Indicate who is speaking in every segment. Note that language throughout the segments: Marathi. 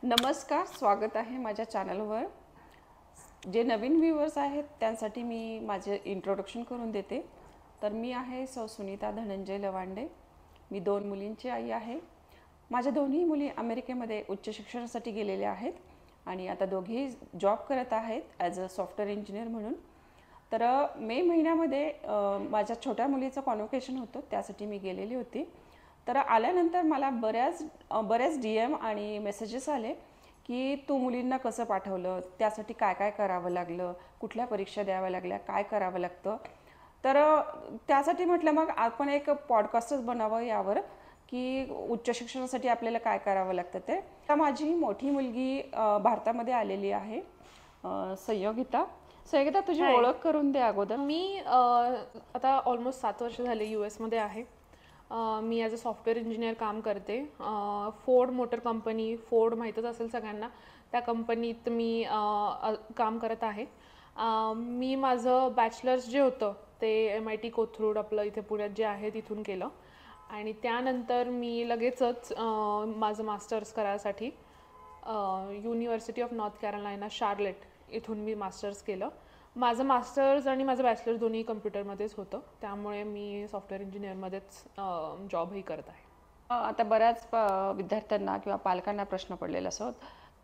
Speaker 1: नमस्कार, स्वागत आहे माझ्या चॅनलवर. जे नवीन व्ह्यूअर्स आहेत त्यांसाठी मी माझे इंट्रोडक्शन करून देते. तर मी आहे सौ सुनीता धनंजय लवांडे. मी 2 मुलींची आई आहे. माझ्या दोन्ही मुली अमेरिकेमध्ये उच्च शिक्षणासाठी गेलेल्या आहेत आणि आता दोघेही जॉब करत आहेत ॲज अ सॉफ्टवेअर इंजिनियर म्हणून. तर मे महिन्यामध्ये माझ्या छोट्या मुलीचं कॉन्व्होकेशन होतं, त्यासाठी मी गेलेली होती. तर आल्यानंतर मला बऱ्याच DM आणि मेसेजेस आले की तू मुलींना कसं पाठवलं, त्यासाठी काय काय करावं लागलं, कुठल्या परीक्षा द्याव्या लागल्या, काय करावं लागतं. तर त्यासाठी म्हटलं मग आपण एक पॉडकास्टच बनावं यावर की उच्च शिक्षणासाठी आपल्याला काय करावं लागतं ते. तर माझी मोठी मुलगी भारतामध्ये आलेली आहे, संयोगिता. संयोगिता, तुझी ओळख करून दे अगोदर.
Speaker 2: मी आता ऑलमोस्ट 7 वर्ष झाले US मध्ये आहे. मी ॲज अ सॉफ्टवेअर इंजिनियर काम करते. फोर्ड मोटर कंपनी, फोर्ड माहीतच असेल सगळ्यांना, त्या कंपनीत मी काम करत आहे. मी माझं बॅचलर्स जे होतं ते MIT कोथरूड आपलं इथे पुण्यात जे आहे तिथून केलं आणि त्यानंतर मी लगेचच माझं मास्टर्स करायसाठी university of north Carolina Charlotte इथून मी मास्टर्स केलं. माझं मास्टर्स आणि माझं बॅचलर्स दोन्ही कम्प्युटरमध्येच होतं, त्यामुळे मी सॉफ्टवेअर इंजिनियरमध्येच जॉबही करत आहे.
Speaker 1: आता बऱ्याच विद्यार्थ्यांना किंवा पालकांना प्रश्न पडलेला असतो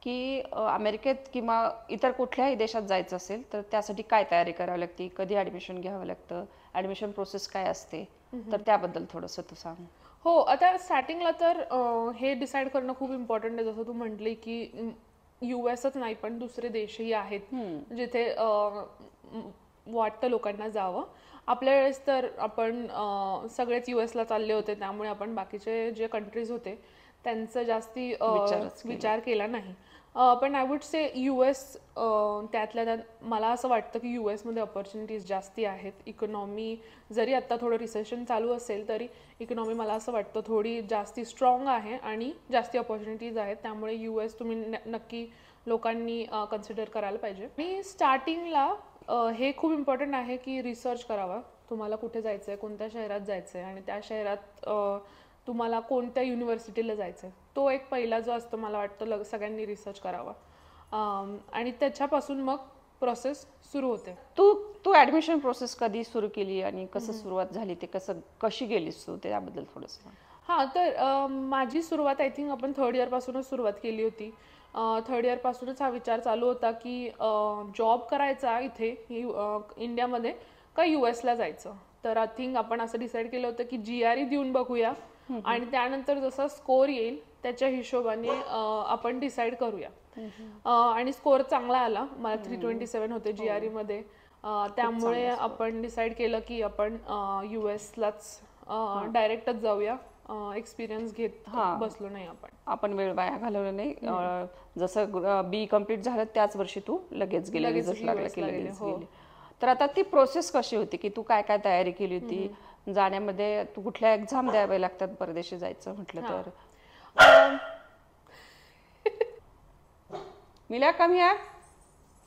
Speaker 1: की अमेरिकेत किंवा इतर कुठल्याही देशात जायचं असेल तर त्यासाठी काय तयारी करावी लागते, कधी ॲडमिशन घ्यावं लागतं, ॲडमिशन प्रोसेस काय असते, तर त्याबद्दल थोडंसं तू सांग.
Speaker 2: हो, आता स्टार्टिंगला तर हे डिसाईड करणं खूप इम्पॉर्टंट आहे. जसं तू म्हटली की US नाही पण दुसरे देशही आहेत जिथे वाटतं लोकांना जावं. आपल्या वेळेस तर आपण सगळेच US चालले होते, त्यामुळे आपण बाकीचे जे कंट्रीज होते त्यांचा जास्ती विचार केला नाही. पण आय वुड से US त्यातल्या त्यात मला असं वाटतं की US मध्ये ऑपॉर्च्युनिटीज जास्ती आहेत. इकॉनॉमी जरी आत्ता थोडं रिसेशन चालू असेल तरी इकॉनॉमी मला असं वाटतं थोडी जास्ती स्ट्रॉंग आहे आणि जास्ती ऑपॉर्च्युनिटीज आहेत, त्यामुळे US तुम्ही नक्की लोकांनी कन्सिडर करायला पाहिजे. आणि स्टार्टिंगला हे खूप इम्पॉर्टंट आहे की रिसर्च करावा, तुम्हाला कुठे जायचं आहे, कोणत्या शहरात जायचं आहे आणि त्या शहरात तुम्हाला कोणत्या युनिव्हर्सिटीला जायचं आहे. तो एक पहिला जो असतो मला वाटतं सगळ्यांनी रिसर्च करावा आणि त्याच्यापासून मग प्रोसेस सुरू होते.
Speaker 1: तू ॲडमिशन प्रोसेस कधी सुरू केली आणि कसं सुरुवात झाली, ते कशी गेलीस तू, त्याबद्दल थोडंसं.
Speaker 2: हां, तर माझी सुरुवात आय थिंक आपण 3rd इयरपासूनच सुरुवात केली होती. 3rd इयरपासूनच हा विचार चालू होता की जॉब करायचा इथे इंडियामध्ये का US जायचं. तर आय थिंक आपण असं डिसाईड केलं होतं की GRE देऊन बघूया आणि त्यानंतर जसा स्कोर येईल त्याच्या हिशोबाने आपण डिसाईड करूया. आणि स्कोर चांगला आला, मला 327 होते GRE मध्ये. त्यामुळे आपण डिसाईड केलं की आपण USलाच डायरेक्टच जाऊया, एक्सपिरियन्स घेत बसलो नाही
Speaker 1: आपण वेळ वाया घालवला नाही. जसं B कम्प्लीट झालं त्याच वर्षी तू लगेच गेली, रिझल्ट लागला की लगेच गेली. तर आता ती प्रोसेस कशी होती की तू काय काय तयारी केली होती जाण्यामध्ये, तू कुठल्या एक्झाम द्याव्या लागतात परदेशी जायचं म्हटलं तर. Mila, come here,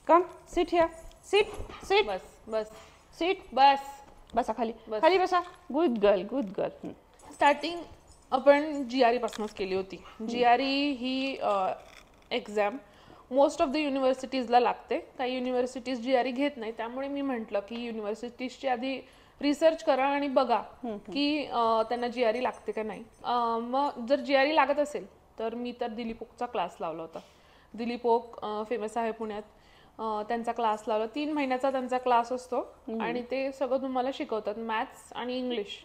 Speaker 1: come sit here, sit sit,
Speaker 2: बस बस
Speaker 1: सिट,
Speaker 2: बस
Speaker 1: बसा खाली, खाली बसा. Good girl, good girl.
Speaker 2: Starting आपण GRE पासूनच केली होती. GRE ही एक्झाम मोस्ट ऑफ द युनिव्हर्सिटीजला लागते. काही युनिव्हर्सिटीज GRE घेत नाही, त्यामुळे मी म्हटलं की युनिव्हर्सिटीजची आधी रिसर्च करा आणि बघा की त्यांना GRE लागते का नाही. मग जर GRE लागत असेल तर मी तर दिलीप ओकचा क्लास लावला होता. दिलीप ओक फेमस आहे पुण्यात, त्यांचा क्लास लावला. 3 महिन्याचा त्यांचा क्लास असतो आणि ते सगळं तुम्हाला शिकवतात. मॅथ्स आणि इंग्लिश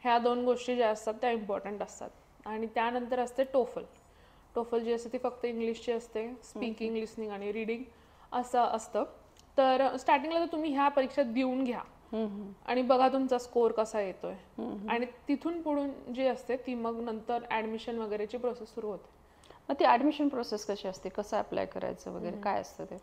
Speaker 2: ह्या 2 गोष्टी ज्या असतात त्या इम्पॉर्टंट असतात. आणि त्यानंतर असते टोफल जी असते ती फक्त इंग्लिशची असते, स्पीकिंग, लिसनिंग आणि रीडिंग असं असतं. तर स्टार्टिंगला तर तुम्ही ह्या परीक्षा देऊन घ्या आणि बघा तुमचा स्कोर कसा येतोय आणि तिथून पुढून जी असते ती मग नंतर ॲडमिशन वगैरेची प्रोसेस सुरू होते.
Speaker 1: मग ती ॲडमिशन प्रोसेस कशी असते, कसं अप्लाय करायचं वगैरे, काय असतं ते?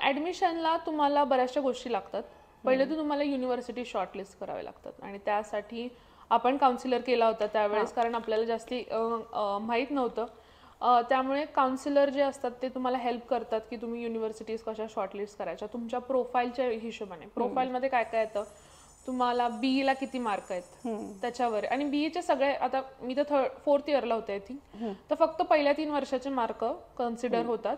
Speaker 2: ॲडमिशनला तुम्हाला बऱ्याचशा गोष्टी लागतात. पहिले तर तुम्हाला युनिव्हर्सिटी शॉर्टलिस्ट करावे लागतात आणि त्यासाठी आपण काउन्सिलर केला होता त्यावेळेस, कारण आपल्याला जास्ती माहीत नव्हतं. त्यामुळे काउन्सिलर जे असतात ते तुम्हाला हेल्प करतात की तुम्ही युनिव्हर्सिटीज कशा शॉर्टलिस्ट करायच्या तुमच्या प्रोफाईलच्या हिशोबाने. प्रोफाईलमध्ये काय काय येतं, तुम्हाला बीई ला किती मार्क आहेत त्याच्यावर, आणि बीईचे सगळे, आता मी तर 4th इयरला होते आय थिंक, तर फक्त पहिल्या 3 वर्षाचे मार्क कन्सिडर होतात.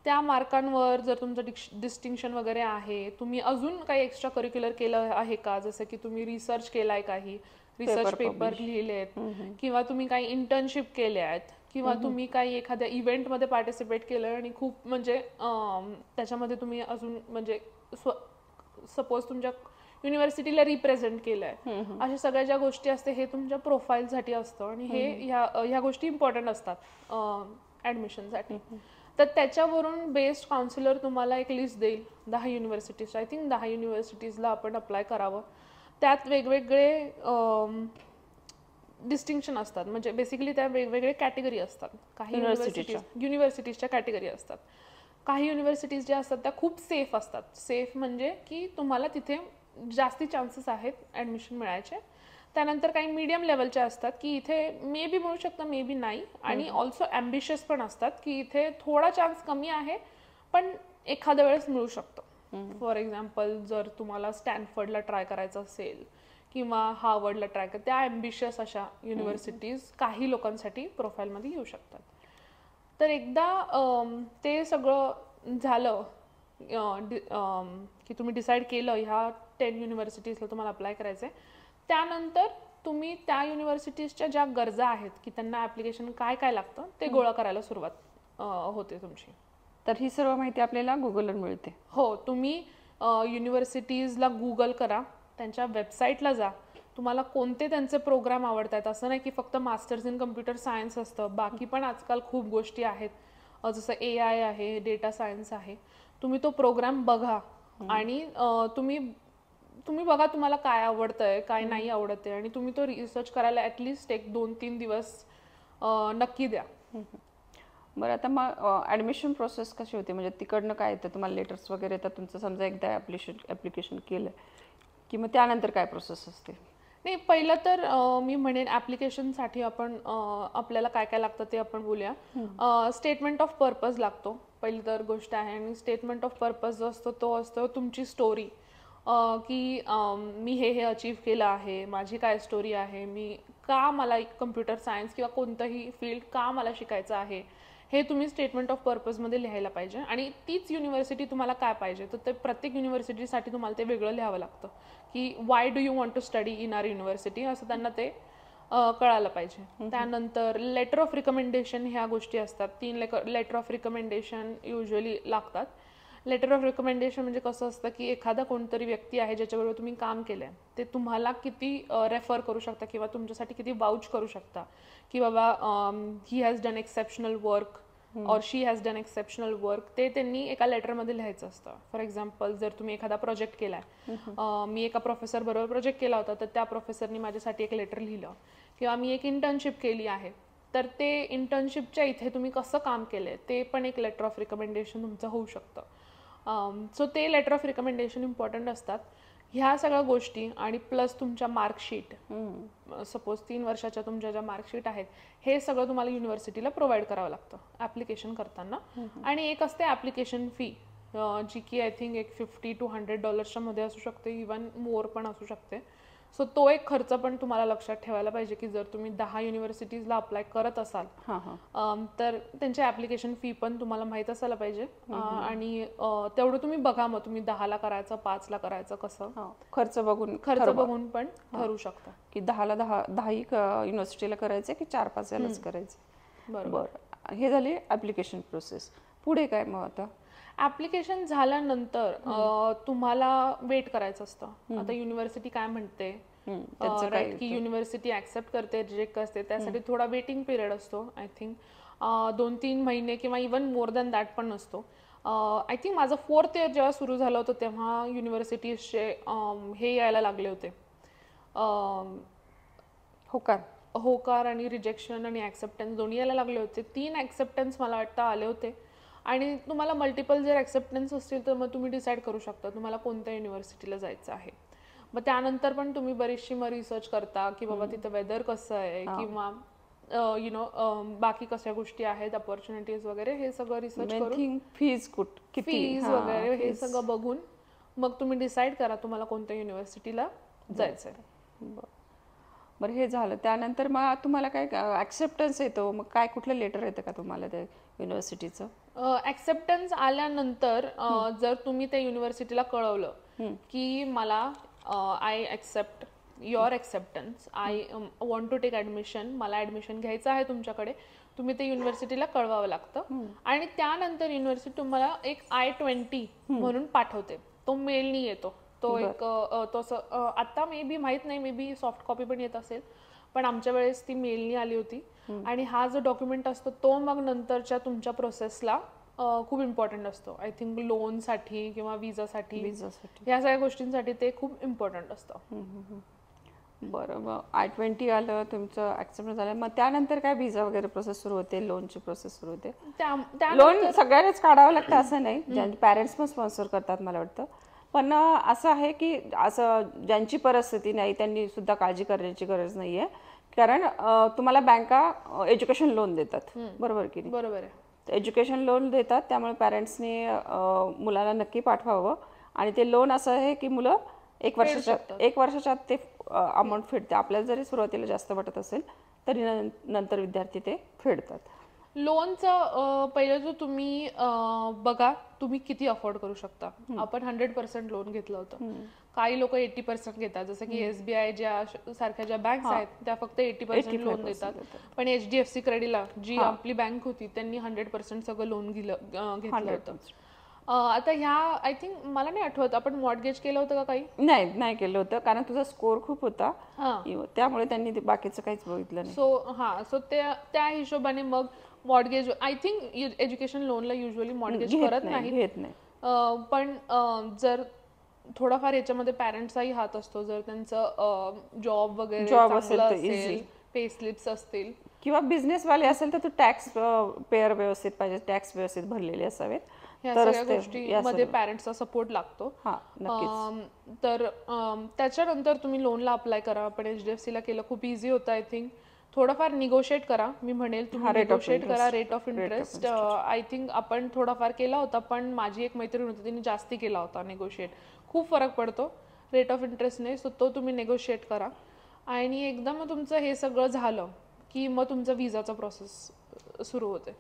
Speaker 2: त्या मार्कांवर जर तुमचं डिस्टिंक्शन वगैरे आहे, तुम्ही अजून काही एक्स्ट्रा करिक्युलर केलं आहे का, जसं की तुम्ही रिसर्च केलाय, काही रिसर्च पेपर लिहिलेत, किंवा तुम्ही काही इंटर्नशिप केल्या आहेत, किंवा तुम्ही काही एखाद्या इव्हेंटमध्ये पार्टिसिपेट केलं आणि खूप म्हणजे त्याच्यामध्ये तुम्ही अजून म्हणजे सपोज तुमच्या युनिव्हर्सिटीला रिप्रेझेंट केलंय, अशा सगळ्या ज्या गोष्टी असते हे तुमच्या प्रोफाईलसाठी असतं, आणि हे ह्या गोष्टी इम्पॉर्टंट असतात ऍडमिशनसाठी. तर त्याच्यावरून बेस्ड काउन्सिलर तुम्हाला एक लिस्ट देईल 10 युनिव्हर्सिटीज, आय थिंक 10 युनिव्हर्सिटीजला आपण अप्लाय करावं. त्यात वेगवेगळे डिस्टिंक्शन असतात, म्हणजे बेसिकली त्या वेगवेगळे कॅटेगरी असतात. काही युनिव्हर्सिटीजच्या कॅटेगरी असतात. काही युनिव्हर्सिटीज ज्या असतात त्या खूप सेफ असतात. सेफ म्हणजे की तुम्हाला तिथे जास्ती चान्सेस आहेत ऍडमिशन मिळायचे. त्यानंतर काही मीडियम लेवलच्या असतात की इथे मे बी मिळू शकतं, मे बी नाही, आणि ऑल्सो ॲम्बिशियस पण असतात की इथे थोडा चान्स कमी आहे पण एखाद्या वेळेस मिळू शकतं. फॉर एक्झाम्पल जर तुम्हाला स्टॅनफर्डला ट्राय करायचं असेल किंवा हार्वर्डला ट्राय कर, त्या ॲम्बिशियस अशा युनिव्हर्सिटीज काही लोकांसाठी प्रोफाईलमध्ये येऊ शकतात. तर एकदा ते सगळं झालं की तुम्ही डिसाईड केलं ह्या 10 युनिव्हर्सिटीजला तुम्हाला अप्लाय करायचं आहे, त्यानंतर तुम्ही त्या युनिव्हर्सिटीजच्या ज्या गरजा आहेत की त्यांना ॲप्लिकेशन काय काय लागतं ते गोळा करायला सुरुवात होते तुमची.
Speaker 1: तर ही सर्व माहिती आपल्याला गुगलवर मिळते.
Speaker 2: हो, तुम्ही युनिव्हर्सिटीजला गुगल करा, त्यांच्या वेबसाईटला जा, तुम्हाला कोणते त्यांचे प्रोग्राम आवडतात. असं नाही की फक्त मास्टर्स इन कम्प्युटर सायन्स असतं, बाकी पण आजकाल खूप गोष्टी आहेत, जसं AI आहे, डेटा सायन्स आहे. तुम्ही तो प्रोग्राम बघा आणि तुम्ही बघा तुम्हाला काय आवडतंय काय नाही आवडत आहे, आणि तुम्ही तो रिसर्च करायला ॲटलिस्ट 1-2-3 दिवस नक्की द्या.
Speaker 1: बरं, आता मग ॲडमिशन प्रोसेस कशी होती, म्हणजे तिकडनं काय येतं तुम्हाला, लेटर्स वगैरे येतात तुमचं, समजा एकदा ॲप्लिकेशन केलं की मग त्यानंतर काय प्रोसेस असते?
Speaker 2: नाही, पहिलं तर मी म्हणेन ॲप्लिकेशनसाठी आपण आपल्याला काय काय लागतं ते आपण बोलूया. स्टेटमेंट ऑफ पर्पज लागतो, पहिली तर गोष्ट आहे. आणि स्टेटमेंट ऑफ पर्पज जो असतो तो असतो तुमची स्टोरी, की मी हे अचीव केलं आहे, माझी काय स्टोरी आहे, मी का मला कम्प्युटर सायन्स किंवा कोणतंही फील्ड का मला शिकायचं आहे, हे तुम्ही स्टेटमेंट ऑफ पर्पजमध्ये लिहायला पाहिजे. आणि तीच युनिव्हर्सिटी तुम्हाला काय पाहिजे, तर ते प्रत्येक युनिव्हर्सिटीसाठी तुम्हाला ते वेगळं लिहावं लागतं की why do you want to study in our university, असं त्यांना ते कळायला पाहिजे. त्यानंतर लेटर ऑफ रिकमेंडेशन ह्या गोष्टी असतात. 3 लेटर ऑफ रिकमेंडेशन युजली लागतात. लेटर ऑफ रिकमेंडेशन म्हणजे कसं असतं की एखादा कोणतरी व्यक्ती आहे ज्याच्याबरोबर तुम्ही काम केलंय, ते तुम्हाला किती रेफर करू शकता किंवा तुमच्यासाठी किती वाउच करू शकता की बाबा he has done exceptional work और शी हॅज डन एक्सेप्शनल वर्क, ते त्यांनी एका लेटरमध्ये लिहायचं असतं. फॉर एक्झाम्पल जर तुम्ही एखादा प्रोजेक्ट केलाय, मी एका प्रोफेसर बरोबर प्रोजेक्ट केला होता, तर त्या प्रोफेसरनी माझ्यासाठी एक लेटर लिहिलं. किंवा मी एक इंटर्नशिप केली आहे, तर ते इंटर्नशिपच्या इथे तुम्ही कसं काम केलंय ते पण एक लेटर ऑफ रिकमेंडेशन तुमचं होऊ शकतं. सो ते लेटर ऑफ रिकमेंडेशन इम्पॉर्टंट असतात. ह्या सगळ्या गोष्टी आणि प्लस तुमच्या मार्कशीट, सपोज 3 वर्षाच्या तुमच्या ज्या मार्कशीट आहेत, हे सगळं तुम्हाला युनिव्हर्सिटीला प्रोव्हाइड करावं लागतं ॲप्लिकेशन करताना. आणि एक असते ॲप्लिकेशन फी, जी की आय थिंक एक $50 to $100 मध्ये असू शकते, इवन मोर पण असू शकते. सो तो एक खर्च पण तुम्हाला लक्षात ठेवायला पाहिजे की जर तुम्ही 10 युनिव्हर्सिटीजला अप्लाय करत असाल तर त्यांची ॲप्लिकेशन फी पण तुम्हाला माहीत असायला पाहिजे. आणि तेवढं तुम्ही बघा, मग तुम्ही 10ला करायचं, 5ला करायचं, कसं
Speaker 1: खर्च बघून
Speaker 2: पण ठरू शकता
Speaker 1: की 10 युनिव्हर्सिटीला करायचं की 4-5 यालाच करायचं. बरोबर, हे झाली ॲप्लिकेशन प्रोसेस. पुढे काय मग आता?
Speaker 2: ऍप्लिकेशन झाल्यानंतर तुम्हाला वेट करायचं असतं. आता युनिव्हर्सिटी काय म्हणते, राईट, की युनिव्हर्सिटी ऍक्सेप्ट करते, रिजेक्ट करते, त्यासाठी थोडा वेटिंग पिरियड असतो. आय थिंक 2-3 महिने किंवा इवन मोर दॅन दॅट पण नसतो. आय थिंक माझं 4th इयर जेव्हा सुरू झालं होतं तेव्हा युनिव्हर्सिटीजचे हे यायला लागले होते, होकार आणि रिजेक्शन आणि ऍक्सेप्टन्स दोन्ही यायला लागले होते. 3 ऍक्सेप्टन्स मला वाटतं आले होते. आणि तुम्हाला मल्टिपल जर ऍक्सेप्टन्स असतील तर मग तुम्ही डिसाईड करू शकता तुम्हाला कोणत्या युनिव्हर्सिटीला जायचं आहे. मग त्यानंतर पण तुम्ही बरीचशी मग रिसर्च करता की बाबा तिथं वेदर कसं आहे किंवा बाकी कशा गोष्टी आहेत, अपॉर्च्युनिटीज वगैरे, हे सगळं रिसर्च करून, फीज वगैरे हे सगळं बघून मग तुम्ही डिसाईड करा तुम्हाला कोणत्या युनिव्हर्सिटीला जायचंय.
Speaker 1: बरं, हे झालं. त्यानंतर मग तुम्हाला काय ॲक्सेप्टन्स येतो, मग काय कुठलं लेटर येतं का तुम्हाला त्या युनिव्हर्सिटीचं?
Speaker 2: ऍक्सेप्टन्स आल्यानंतर जर तुम्ही त्या युनिव्हर्सिटीला कळवलं की मला I accept your acceptance, I want to take admission, मला ॲडमिशन घ्यायचं आहे तुमच्याकडे, तुम्ही ते युनिव्हर्सिटीला कळवावं लागतं. आणि त्यानंतर युनिव्हर्सिटी तुम्हाला एक I-20 म्हणून पाठवते. तो मेलनी येतो. तो एक आता मे बी माहित नाही, मे बी सॉफ्ट कॉपी पण येत असेल, पण आमच्या वेळेस ती मेलनी आली होती. आणि हा जो डॉक्युमेंट असतो तो मग नंतरच्या तुमच्या प्रोसेसला खूप इम्पॉर्टंट असतो. आय थिंक लोनसाठी किंवा विजासाठी, ह्या सगळ्या गोष्टींसाठी ते खूप इम्पॉर्टंट असतं.
Speaker 1: बरं, मग I-20 आलं, तुमचं ॲक्सेप्टन्स झालं, मग त्यानंतर काय व्हिसा वगैरे प्रोसेस सुरू होते, लोनची प्रोसेस सुरू होते? लोन सगळ्यांनाच काढावं लागतं असं नाही, ज्यांचे पॅरेंट्स पण स्पॉन्सर करतात मला वाटतं. पण असं आहे की असं ज्यांची परिस्थिती नाही त्यांनी सुद्धा काळजी करण्याची गरज नाही आहे, कारण तुम्हाला बँका एज्युकेशन लोन देतात, बरोबर की नाही?
Speaker 2: बरोबर आहे.
Speaker 1: एज्युकेशन लोन देतात, त्यामुळे पॅरेंट्सनी मुलाला नक्की पाठवावं. आणि ते लोन असं आहे की मुलं एक वर्षाच्या आत ते अमाऊंट फेडते. आपल्याला जरी सुरुवातीला जास्त वाटत असेल तरी नंतर विद्यार्थी ते फेडतात.
Speaker 2: लोनचं पहिलं जो तुम्ही बघा तुम्ही किती अफोर्ड करू शकता. आपण 100% लोन घेतलं होतं. काही लोक 80% घेतात, जसं की SBI सारख्या ज्या बँक्स आहेत त्या फक्त 80% लोन देतात. पण HDFC क्रेडिटला जी आपली बँक होती त्यांनी 100% सगळं लोन घेतलं होतं. आता ह्या आय थिंक मला नाही आठवत आपण मॉर्टगेज केलं होतं का काही?
Speaker 1: नाही केलं होतं, कारण तुझा स्कोर खूप होता, त्यामुळे त्यांनी बाकीचं काहीच बघितलं नाही.
Speaker 2: सो त्या हिशोबाने मग मॉर्टगेज आय थिंक एज्युकेशन लोनला युजली मॉर्टगेज करत नाही. पण जर थोडाफार याच्यामध्ये पॅरेंट्सचाही हात असतो, जर त्यांचं जॉब वगैरे चांगलं असेल, पे स्लिप्स असतील
Speaker 1: किंवा बिझनेसवाले असेल तर तू टॅक्स पेअर व्यवस्थित पाहिजे, टॅक्स व्यवस्थित भरलेले असावेत,
Speaker 2: ह्या सगळ्या गोष्टीमध्ये पॅरेंट्सचा सपोर्ट लागतो. तर त्याच्यानंतर तुम्ही लोनला अप्लाय करा. आपण HDFCला केलं, खूप इझी होतं. आय थिंक थोडंफार निगोशिएट करा, मी म्हणेल तुम्ही निगोशिएट करा rate of interest. I think आपण थोडाफार केला होता, पण माझी एक मैत्रीण होती तिने जास्ती केला होता निगोशिएट. खूप फरक पडतो रेट ऑफ इंटरेस्टने, सो तो तुम्ही निगोशिएट करा. आणि एकदा मग तुमचं हे सगळं झालं की मग तुमचा विजाचा प्रोसेस सुरू होते.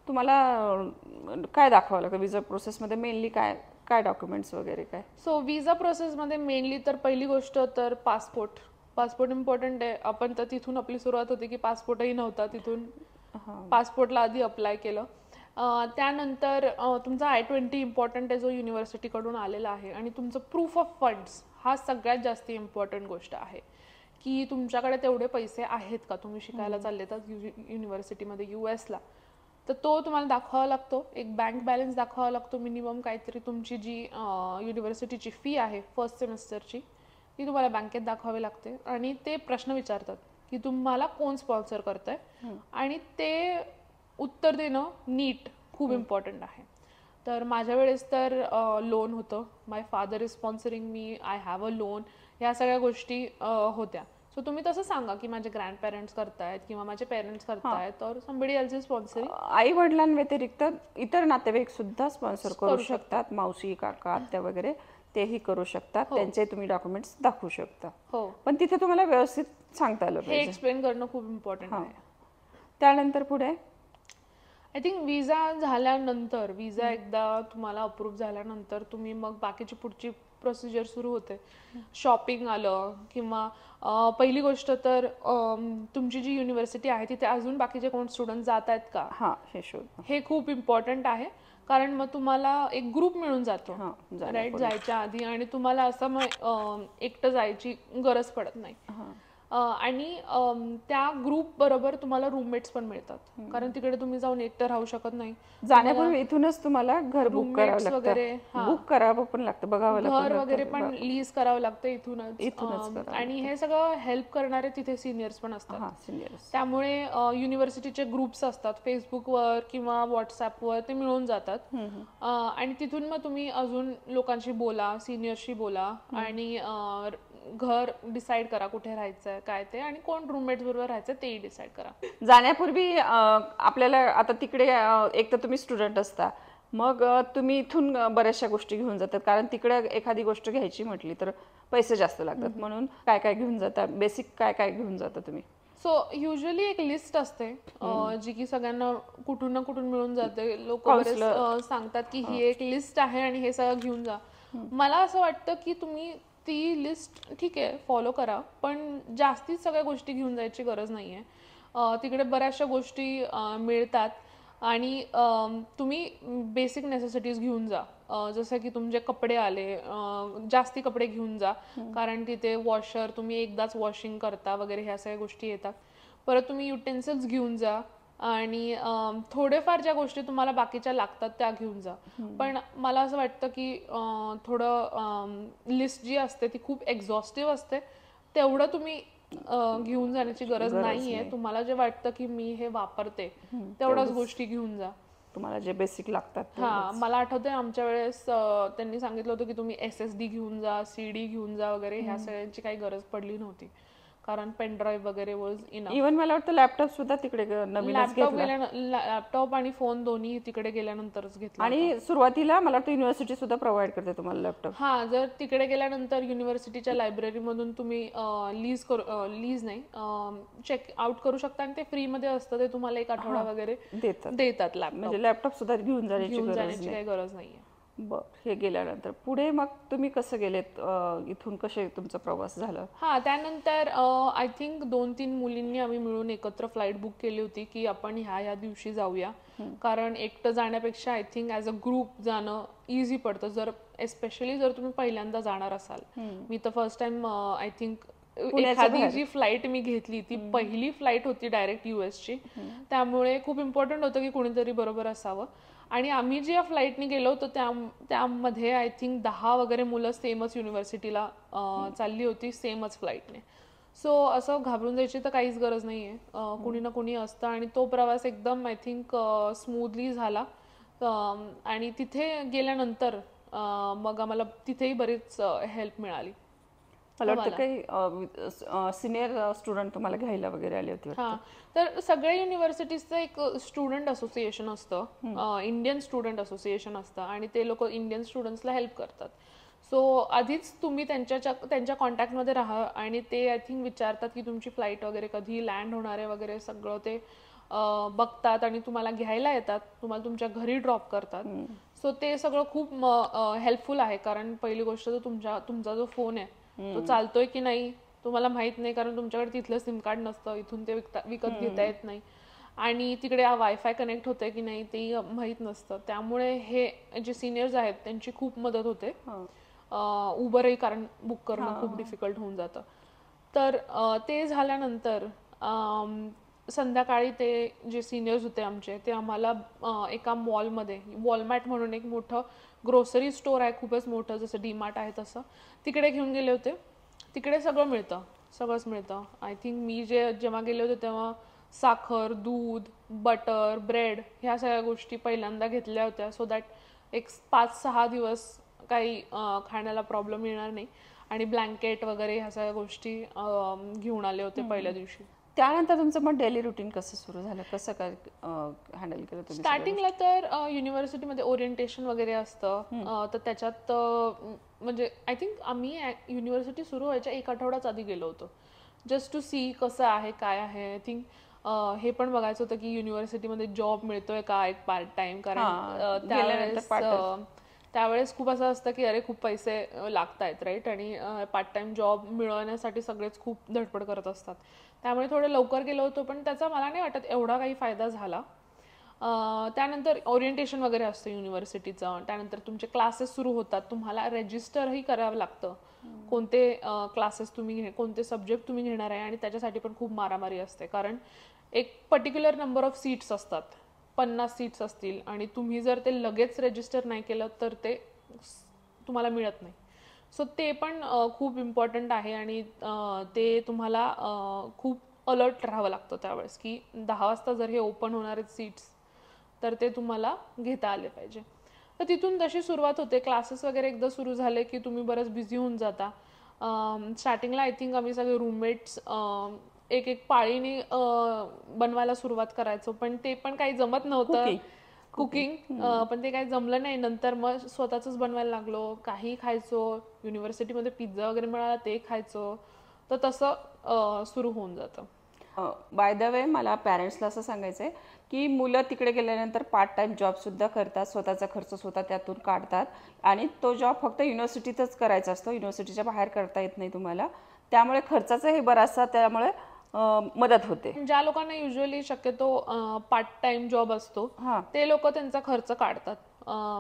Speaker 1: तुम्हाला काय दाखवावं लागतं विजा प्रोसेसमध्ये? मेनली काय डॉक्युमेंट्स वगैरे काय?
Speaker 2: सो विजा प्रोसेसमध्ये मेनली तर पहिली गोष्ट तर पासपोर्ट इम्पॉर्टंट आहे. आपण तर तिथून आपली सुरुवात होती की पासपोर्टही नव्हता, तिथून पासपोर्टला आधी अप्लाय केलं. त्यानंतर तुमचा I-20 इम्पॉर्टंट आहे जो युनिव्हर्सिटीकडून आलेला आहे. आणि तुमचं प्रूफ ऑफ फंड्स हा सगळ्यात जास्त इम्पॉर्टंट गोष्ट आहे की तुमच्याकडे तेवढे पैसे आहेत का, तुम्ही शिकायला चालले तर युनिव्हर्सिटीमध्ये US ला, तर तो तुम्हाला दाखवावा लागतो. एक बँक बॅलन्स दाखवावा लागतो मिनिमम काहीतरी. तुमची जी युनिव्हर्सिटीची फी आहे फर्स्ट सेमिस्टरची ती तुम्हाला बँकेत दाखवावी लागते. आणि ते प्रश्न विचारतात की तुम्हाला कोण स्पॉन्सर करतंय, आणि ते उत्तर देणं नीट खूप इम्पॉर्टंट आहे. तर माझ्या वेळेस तर लोन होतं, my father is sponsoring me, I have a loan, ह्या सगळ्या गोष्टी होत्या. सो तुम्ही तसं सांगा की माझे ग्रँड पेरेंट्स करतायत किंवा माझे पेरेंट्स करतायत, तर समबडी एल्स इज स्पॉन्सरिंग.
Speaker 1: आई वडिलांव्यतिरिक्त इतर नातेवाईक सुद्धा स्पॉन्सर करू शकतात, मावशी काका आत्या वगैरे तेही करू शकतात. त्यांचे तुम्ही डॉक्युमेंट्स दाखवू शकता. पण तिथे तुम्हाला व्यवस्थित सांगता आलं पाहिजे,
Speaker 2: हे एक्सप्लेन करणं खूप इम्पॉर्टंट आहे.
Speaker 1: त्यानंतर पुढे
Speaker 2: आय थिंक विजा झाल्यानंतर, विजा एकदा तुम्हाला अप्रूव्ह झाल्यानंतर तुम्ही मग बाकीची पुढची प्रोसिजर सुरू होते. शॉपिंग आलं, किंवा पहिली गोष्ट तर तुमची जी युनिव्हर्सिटी आहे तिथे अजून बाकीचे कोण स्टुडंट जात आहेत का, हे खूप इम्पॉर्टंट आहे. कारण मग तुम्हाला एक ग्रुप मिळून जातो राईट जायच्या आधी, आणि तुम्हाला असं मग एकटं जायची गरज पडत नाही. आणि त्या ग्रुप बरोबर तुम्हाला रूममेट्स पण मिळतात, कारण तिकडे तुम्ही जाऊन एकटं राहू शकत नाही.
Speaker 1: जाण्यापूर्वी इथूनच तुम्हाला घर बुक करावं लागतं, बुक करावं पण लागतं, बघावं लागतं,
Speaker 2: घर वगैरे पण लीज करावं लागतं इथूनच. आणि हे सगळं हेल्प करणारे तिथे सिनियर्स पण असतात. त्यामुळे युनिव्हर्सिटीचे ग्रुप्स असतात फेसबुकवर किंवा व्हॉट्सअपवर, ते मिळून जातात. आणि तिथून मग तुम्ही अजून लोकांशी बोला, सिनियरशी बोला, आणि घर डिसाईड करा कुठे राहायचंय काय ते, आणि कोण रूममेट्स बरोबर राहायचं तेही डिसाईड करा.
Speaker 1: जाण्यापूर्वी आपल्याला आता तिकडे एक तर तुम्ही स्टुडंट असता, मग तुम्ही इथून बऱ्याचशा गोष्टी घेऊन जातात, कारण तिकडे एखादी गोष्ट घ्यायची म्हटली तर पैसे जास्त लागतात, म्हणून काय काय घेऊन जाता, बेसिक काय काय घेऊन जाता तुम्ही?
Speaker 2: सो युजली एक लिस्ट असते जी की सगळ्यांना कुठून ना कुठून मिळून जाते. लोक बरेच सांगतात की ही एक लिस्ट आहे आणि हे सगळं घेऊन जा. मला असं वाटतं की तुम्ही ती लिस्ट ठीक आहे फॉलो करा, पण जास्तीत सगळ्या गोष्टी घेऊन जायची गरज नाहीये. तिकडे बऱ्याचशा गोष्टी मिळतात आणि तुम्ही बेसिक नेसेसिटीज घेऊन जा. जसं की तुमचे कपडे आले, जास्ती कपडे घेऊन जा, कारण तिथे वॉशर तुम्ही एकदाच वॉशिंग करता वगैरे ह्या सगळ्या गोष्टी येतात. परत तुम्ही युटेन्सिल्स घेऊन जा आणि थोडेफार ज्या गोष्टी तुम्हाला बाकीच्या लागतात त्या घेऊन जा. पण मला असं वाटतं की थोडं लिस्ट जी असते ती खूप एक्झॉस्टिव्ह असते. तेवढं तुम्ही घेऊन जाण्याची गरज नाहीये. तुम्हाला जे वाटतं की मी हे वापरते तेवढ्याच गोष्टी घेऊन जा.
Speaker 1: तुम्हाला जे बेसिक लागतात ते.
Speaker 2: हा, मला आठवतंय आमच्या वेळेस त्यांनी सांगितलं होतं की तुम्ही SSD घेऊन जा, CD घेऊन जा वगैरे, ह्या सगळ्यांची काही गरज पडली नव्हती, कारण पेन ड्राईव्ह वगैरे वॉज इनफ.
Speaker 1: इव्हन मला वाटतं लॅपटॉप सुद्धा तिकडे नवीनच घेतला.
Speaker 2: लॅपटॉप आणि फोन दोन्ही तिकडे गेल्यानंतरच घेतला.
Speaker 1: आणि सुरुवातीला मला वाटतं युनिव्हर्सिटी सुद्धा प्रोव्हाइड करते तुम्हाला लॅपटॉप.
Speaker 2: हा, जर तिकडे गेल्यानंतर युनिव्हर्सिटीच्या लायब्ररीमधून तुम्ही लीज नाही चेक आउट करू शकता आणि ते फ्रीमध्ये असतं. ते तुम्हाला एक आठवडा वगैरे देतात लॅपटॉप.
Speaker 1: म्हणजे लॅपटॉप सुद्धा घेऊन जाण्याची
Speaker 2: काही गरज नाहीये.
Speaker 1: बर, हे गेल्यानंतर पुढे मग तुम्ही कसं गेलेत, इथून कसे तुमचा प्रवास झाला?
Speaker 2: हा, त्यानंतर आय थिंक 2-3 मुलींनी आम्ही मिळून एकत्र फ्लाईट बुक केली होती की आपण ह्या दिवशी जाऊया, कारण एकटं जाण्यापेक्षा I think as a group जाणं इझी पडतं, जर एस्पेशली जर तुम्ही पहिल्यांदा जाणार असाल. मी तर फर्स्ट टाइम आय थिंक एखादी जी फ्लाईट मी घेतली ती पहिली फ्लाईट होती डायरेक्ट US ची, त्यामुळे खूप इम्पॉर्टंट होतं की कोणीतरी बरोबर असावं. आणि आम्ही ज्या फ्लाईटने गेलो होतो त्यामध्ये आय थिंक 10 वगैरे मुलं सेमच युनिव्हर्सिटीला चालली होती, सेमच फ्लाईटने. सो असं घाबरून जायची तर काहीच गरज नाहीये, कुणी ना कुणी असतं. आणि तो प्रवास एकदम आय थिंक स्मूथली झाला. आणि तिथे गेल्यानंतर मग आम्हाला तिथेही बरीच हेल्प मिळाली.
Speaker 1: मला वाटतं काही सिनियर स्टुडंट तुम्हाला घ्यायला वगैरे आले होते.
Speaker 2: हा, तर सगळ्या युनिव्हर्सिटीजचं एक स्टुडंट असोसिएशन असतं, इंडियन स्टुडंट असोसिएशन असतं, आणि ते लोक इंडियन स्टुडंट्सला हेल्प करतात. सो आधीच तुम्ही त्यांच्या कॉन्टॅक्टमध्ये राहा आणि ते आय थिंक विचारतात की तुमची फ्लाईट वगैरे कधी लँड होणार आहे वगैरे, सगळं ते बघतात आणि तुम्हाला घ्यायला येतात, तुम्हाला तुमच्या घरी ड्रॉप करतात. सो ते सगळं खूप हेल्पफुल आहे, कारण पहिली गोष्ट तर तुमचा जो फोन आहे तो चालतोय की नाही तुम्हाला माहित नाही, कारण तुमच्याकडे तिथलं सिम कार्ड नसतं, इथून ते विकत घेता येत नाही, आणि तिकडे वायफाय कनेक्ट होतंय की नाही ते माहीत नसतं. त्यामुळे हे जे सिनियर्स आहेत त्यांची खूप मदत होते. उबरही कारण बुक करणं खूप डिफिकल्ट होऊन जातं. तर ते झाल्यानंतर संध्याकाळी ते जे सिनियर्स होते आमचे, ते आम्हाला एका मॉलमध्ये, वॉलमार्ट म्हणून एक मोठं ग्रोसरी स्टोर आहे, खूपच मोठं, जसं डीमार्ट आहे तसं, तिकडे घेऊन गेले होते. तिकडे सगळंच मिळतं. आय थिंक मी जेव्हा गेले होते तेव्हा साखर, दूध, बटर, ब्रेड ह्या सगळ्या गोष्टी पहिल्यांदा घेतल्या होत्या, सो दॅट एक 5-6 दिवस काही खाण्याला प्रॉब्लेम येणार नाही. आणि ब्लँकेट वगैरे ह्या सगळ्या गोष्टी घेऊन आले होते पहिल्या दिवशी.
Speaker 1: त्यानंतर तुमचं मग डेली रुटीन कसं सुरू झालं, कसं काय हँडल केलं तुम्ही?
Speaker 2: स्टार्टिंगला तर युनिव्हर्सिटीमध्ये ओरिएंटेशन वगैरे असतं, तर त्याच्यात म्हणजे आय थिंक आम्ही युनिव्हर्सिटी सुरू व्हायच्या 1 आठवडाच आधी गेलो होतो, जस्ट टू सी कसं आहे काय आहे. आय थिंक हे पण बघायचं होतं की युनिव्हर्सिटीमध्ये जॉब मिळतोय का एक पार्ट टाइम, कारण त्यावेळेस खूप असं असतं की अरे खूप पैसे लागतायत, राईट, आणि पार्ट टाइम जॉब मिळवण्यासाठी सगळेच खूप धडपड करत असतात. त्यामुळे थोडं लवकर गेलो होतो, पण त्याचा मला नाही वाटत एवढा काही फायदा झाला. त्यानंतर ओरिएंटेशन वगैरे असतं युनिव्हर्सिटीचं, त्यानंतर तुमचे क्लासेस सुरू होतात, तुम्हाला रजिस्टरही करावं लागतं कोणते क्लासेस तुम्ही कोणते सब्जेक्ट तुम्ही घेणार आहे, आणि त्याच्यासाठी पण खूप मारामारी असते, कारण एक पर्टिक्युलर नंबर ऑफ सीट्स असतात, 50 सीट्स असतील, आणि तुम्ही जर ते लगेच रजिस्टर नाही केलं तर ते तुम्हाला मिळत नाही. सो ते पण खूप इम्पॉर्टंट आहे, आणि ते तुम्हाला खूप अलर्ट राहावं लागतं त्यावेळेस की 10 वाजता जर हे ओपन होणार आहेत सीट्स तर ते तुम्हाला घेता आले पाहिजे. तर तिथून तशी सुरुवात होते. क्लासेस वगैरे एकदा सुरू झाले की तुम्ही बरंच बिझी होऊन जाता. स्टार्टिंगला आय थिंक आम्ही सगळे रूममेट्स एक पाळीने बनवायला सुरुवात करायचो, पण ते पण काही जमत नव्हतं. कुकिंग, पण ते काही जमलं नाही. नंतर मग स्वतःच बनवायला लागलो. काही खायचो, युनिव्हर्सिटीमध्ये पिझ्झा वगैरे मिळाला ते खायचो. तर तसं सुरू होऊन जातं.
Speaker 1: बाय द वे मला पॅरेंट्सला असं सांगायचं आहे की मुलं तिकडे गेल्यानंतर पार्ट टाईम जॉबसुद्धा करतात, स्वतःचा खर्च स्वतः त्यातून काढतात आणि तो जॉब फक्त युनिव्हर्सिटीतच करायचा असतो, युनिव्हर्सिटीच्या बाहेर करता येत नाही तुम्हाला. त्यामुळे खर्चाचाही बराचसा त्यामुळे मदत होते.
Speaker 2: ज्या लोकांना युजली शक्यतो पार्ट टाइम जॉब असतो
Speaker 1: हां
Speaker 2: ते लोक त्यांचा खर्च काढतात.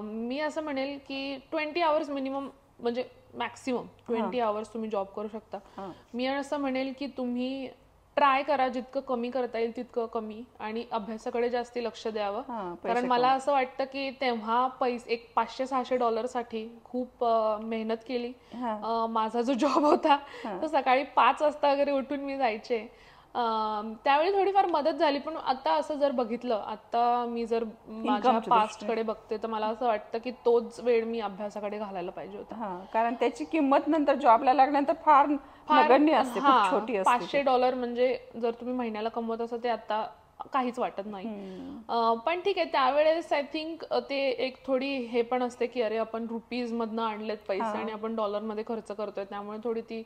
Speaker 2: मी असं म्हणेल की 20 आवर्स मिनिमम, म्हणजे मॅक्सिमम 20 आवर्स तुम्ही जॉब करू शकता. मी असं म्हणेल की तुम्ही ट्राय करा जितकं कमी करता येईल तितकं कमी, आणि अभ्यासाकडे जास्ती लक्ष द्यावं. कारण मला असं वाटतं की तेव्हा एक $500-600 साठी खूप मेहनत केली. माझा जो जॉब होता तो सकाळी 5 वाजता वगैरे उठून मी जायचे. त्यावेळी थोडीफार मदत झाली, पण आता असं जर बघितलं, आता मी जर माझ्या पास्टकडे बघते तर मला असं वाटतं की तोच वेळ मी अभ्यासाकडे घालायला पाहिजे होता.
Speaker 1: कारण त्याची किंमत नंतर जॉबला लागल्यानंतर फार नगण्य असते, खूप छोटी असते.
Speaker 2: $500 म्हणजे जर तुम्ही महिन्याला कमवत असाल ते आता काहीच वाटत नाही. पण ठीक आहे, त्यावेळेस आय थिंक ते एक थोडी हे पण असते की अरे आपण रुपीज मधनं आणलेत पैसे आणि आपण डॉलरमध्ये खर्च करतोय, त्यामुळे थोडी ती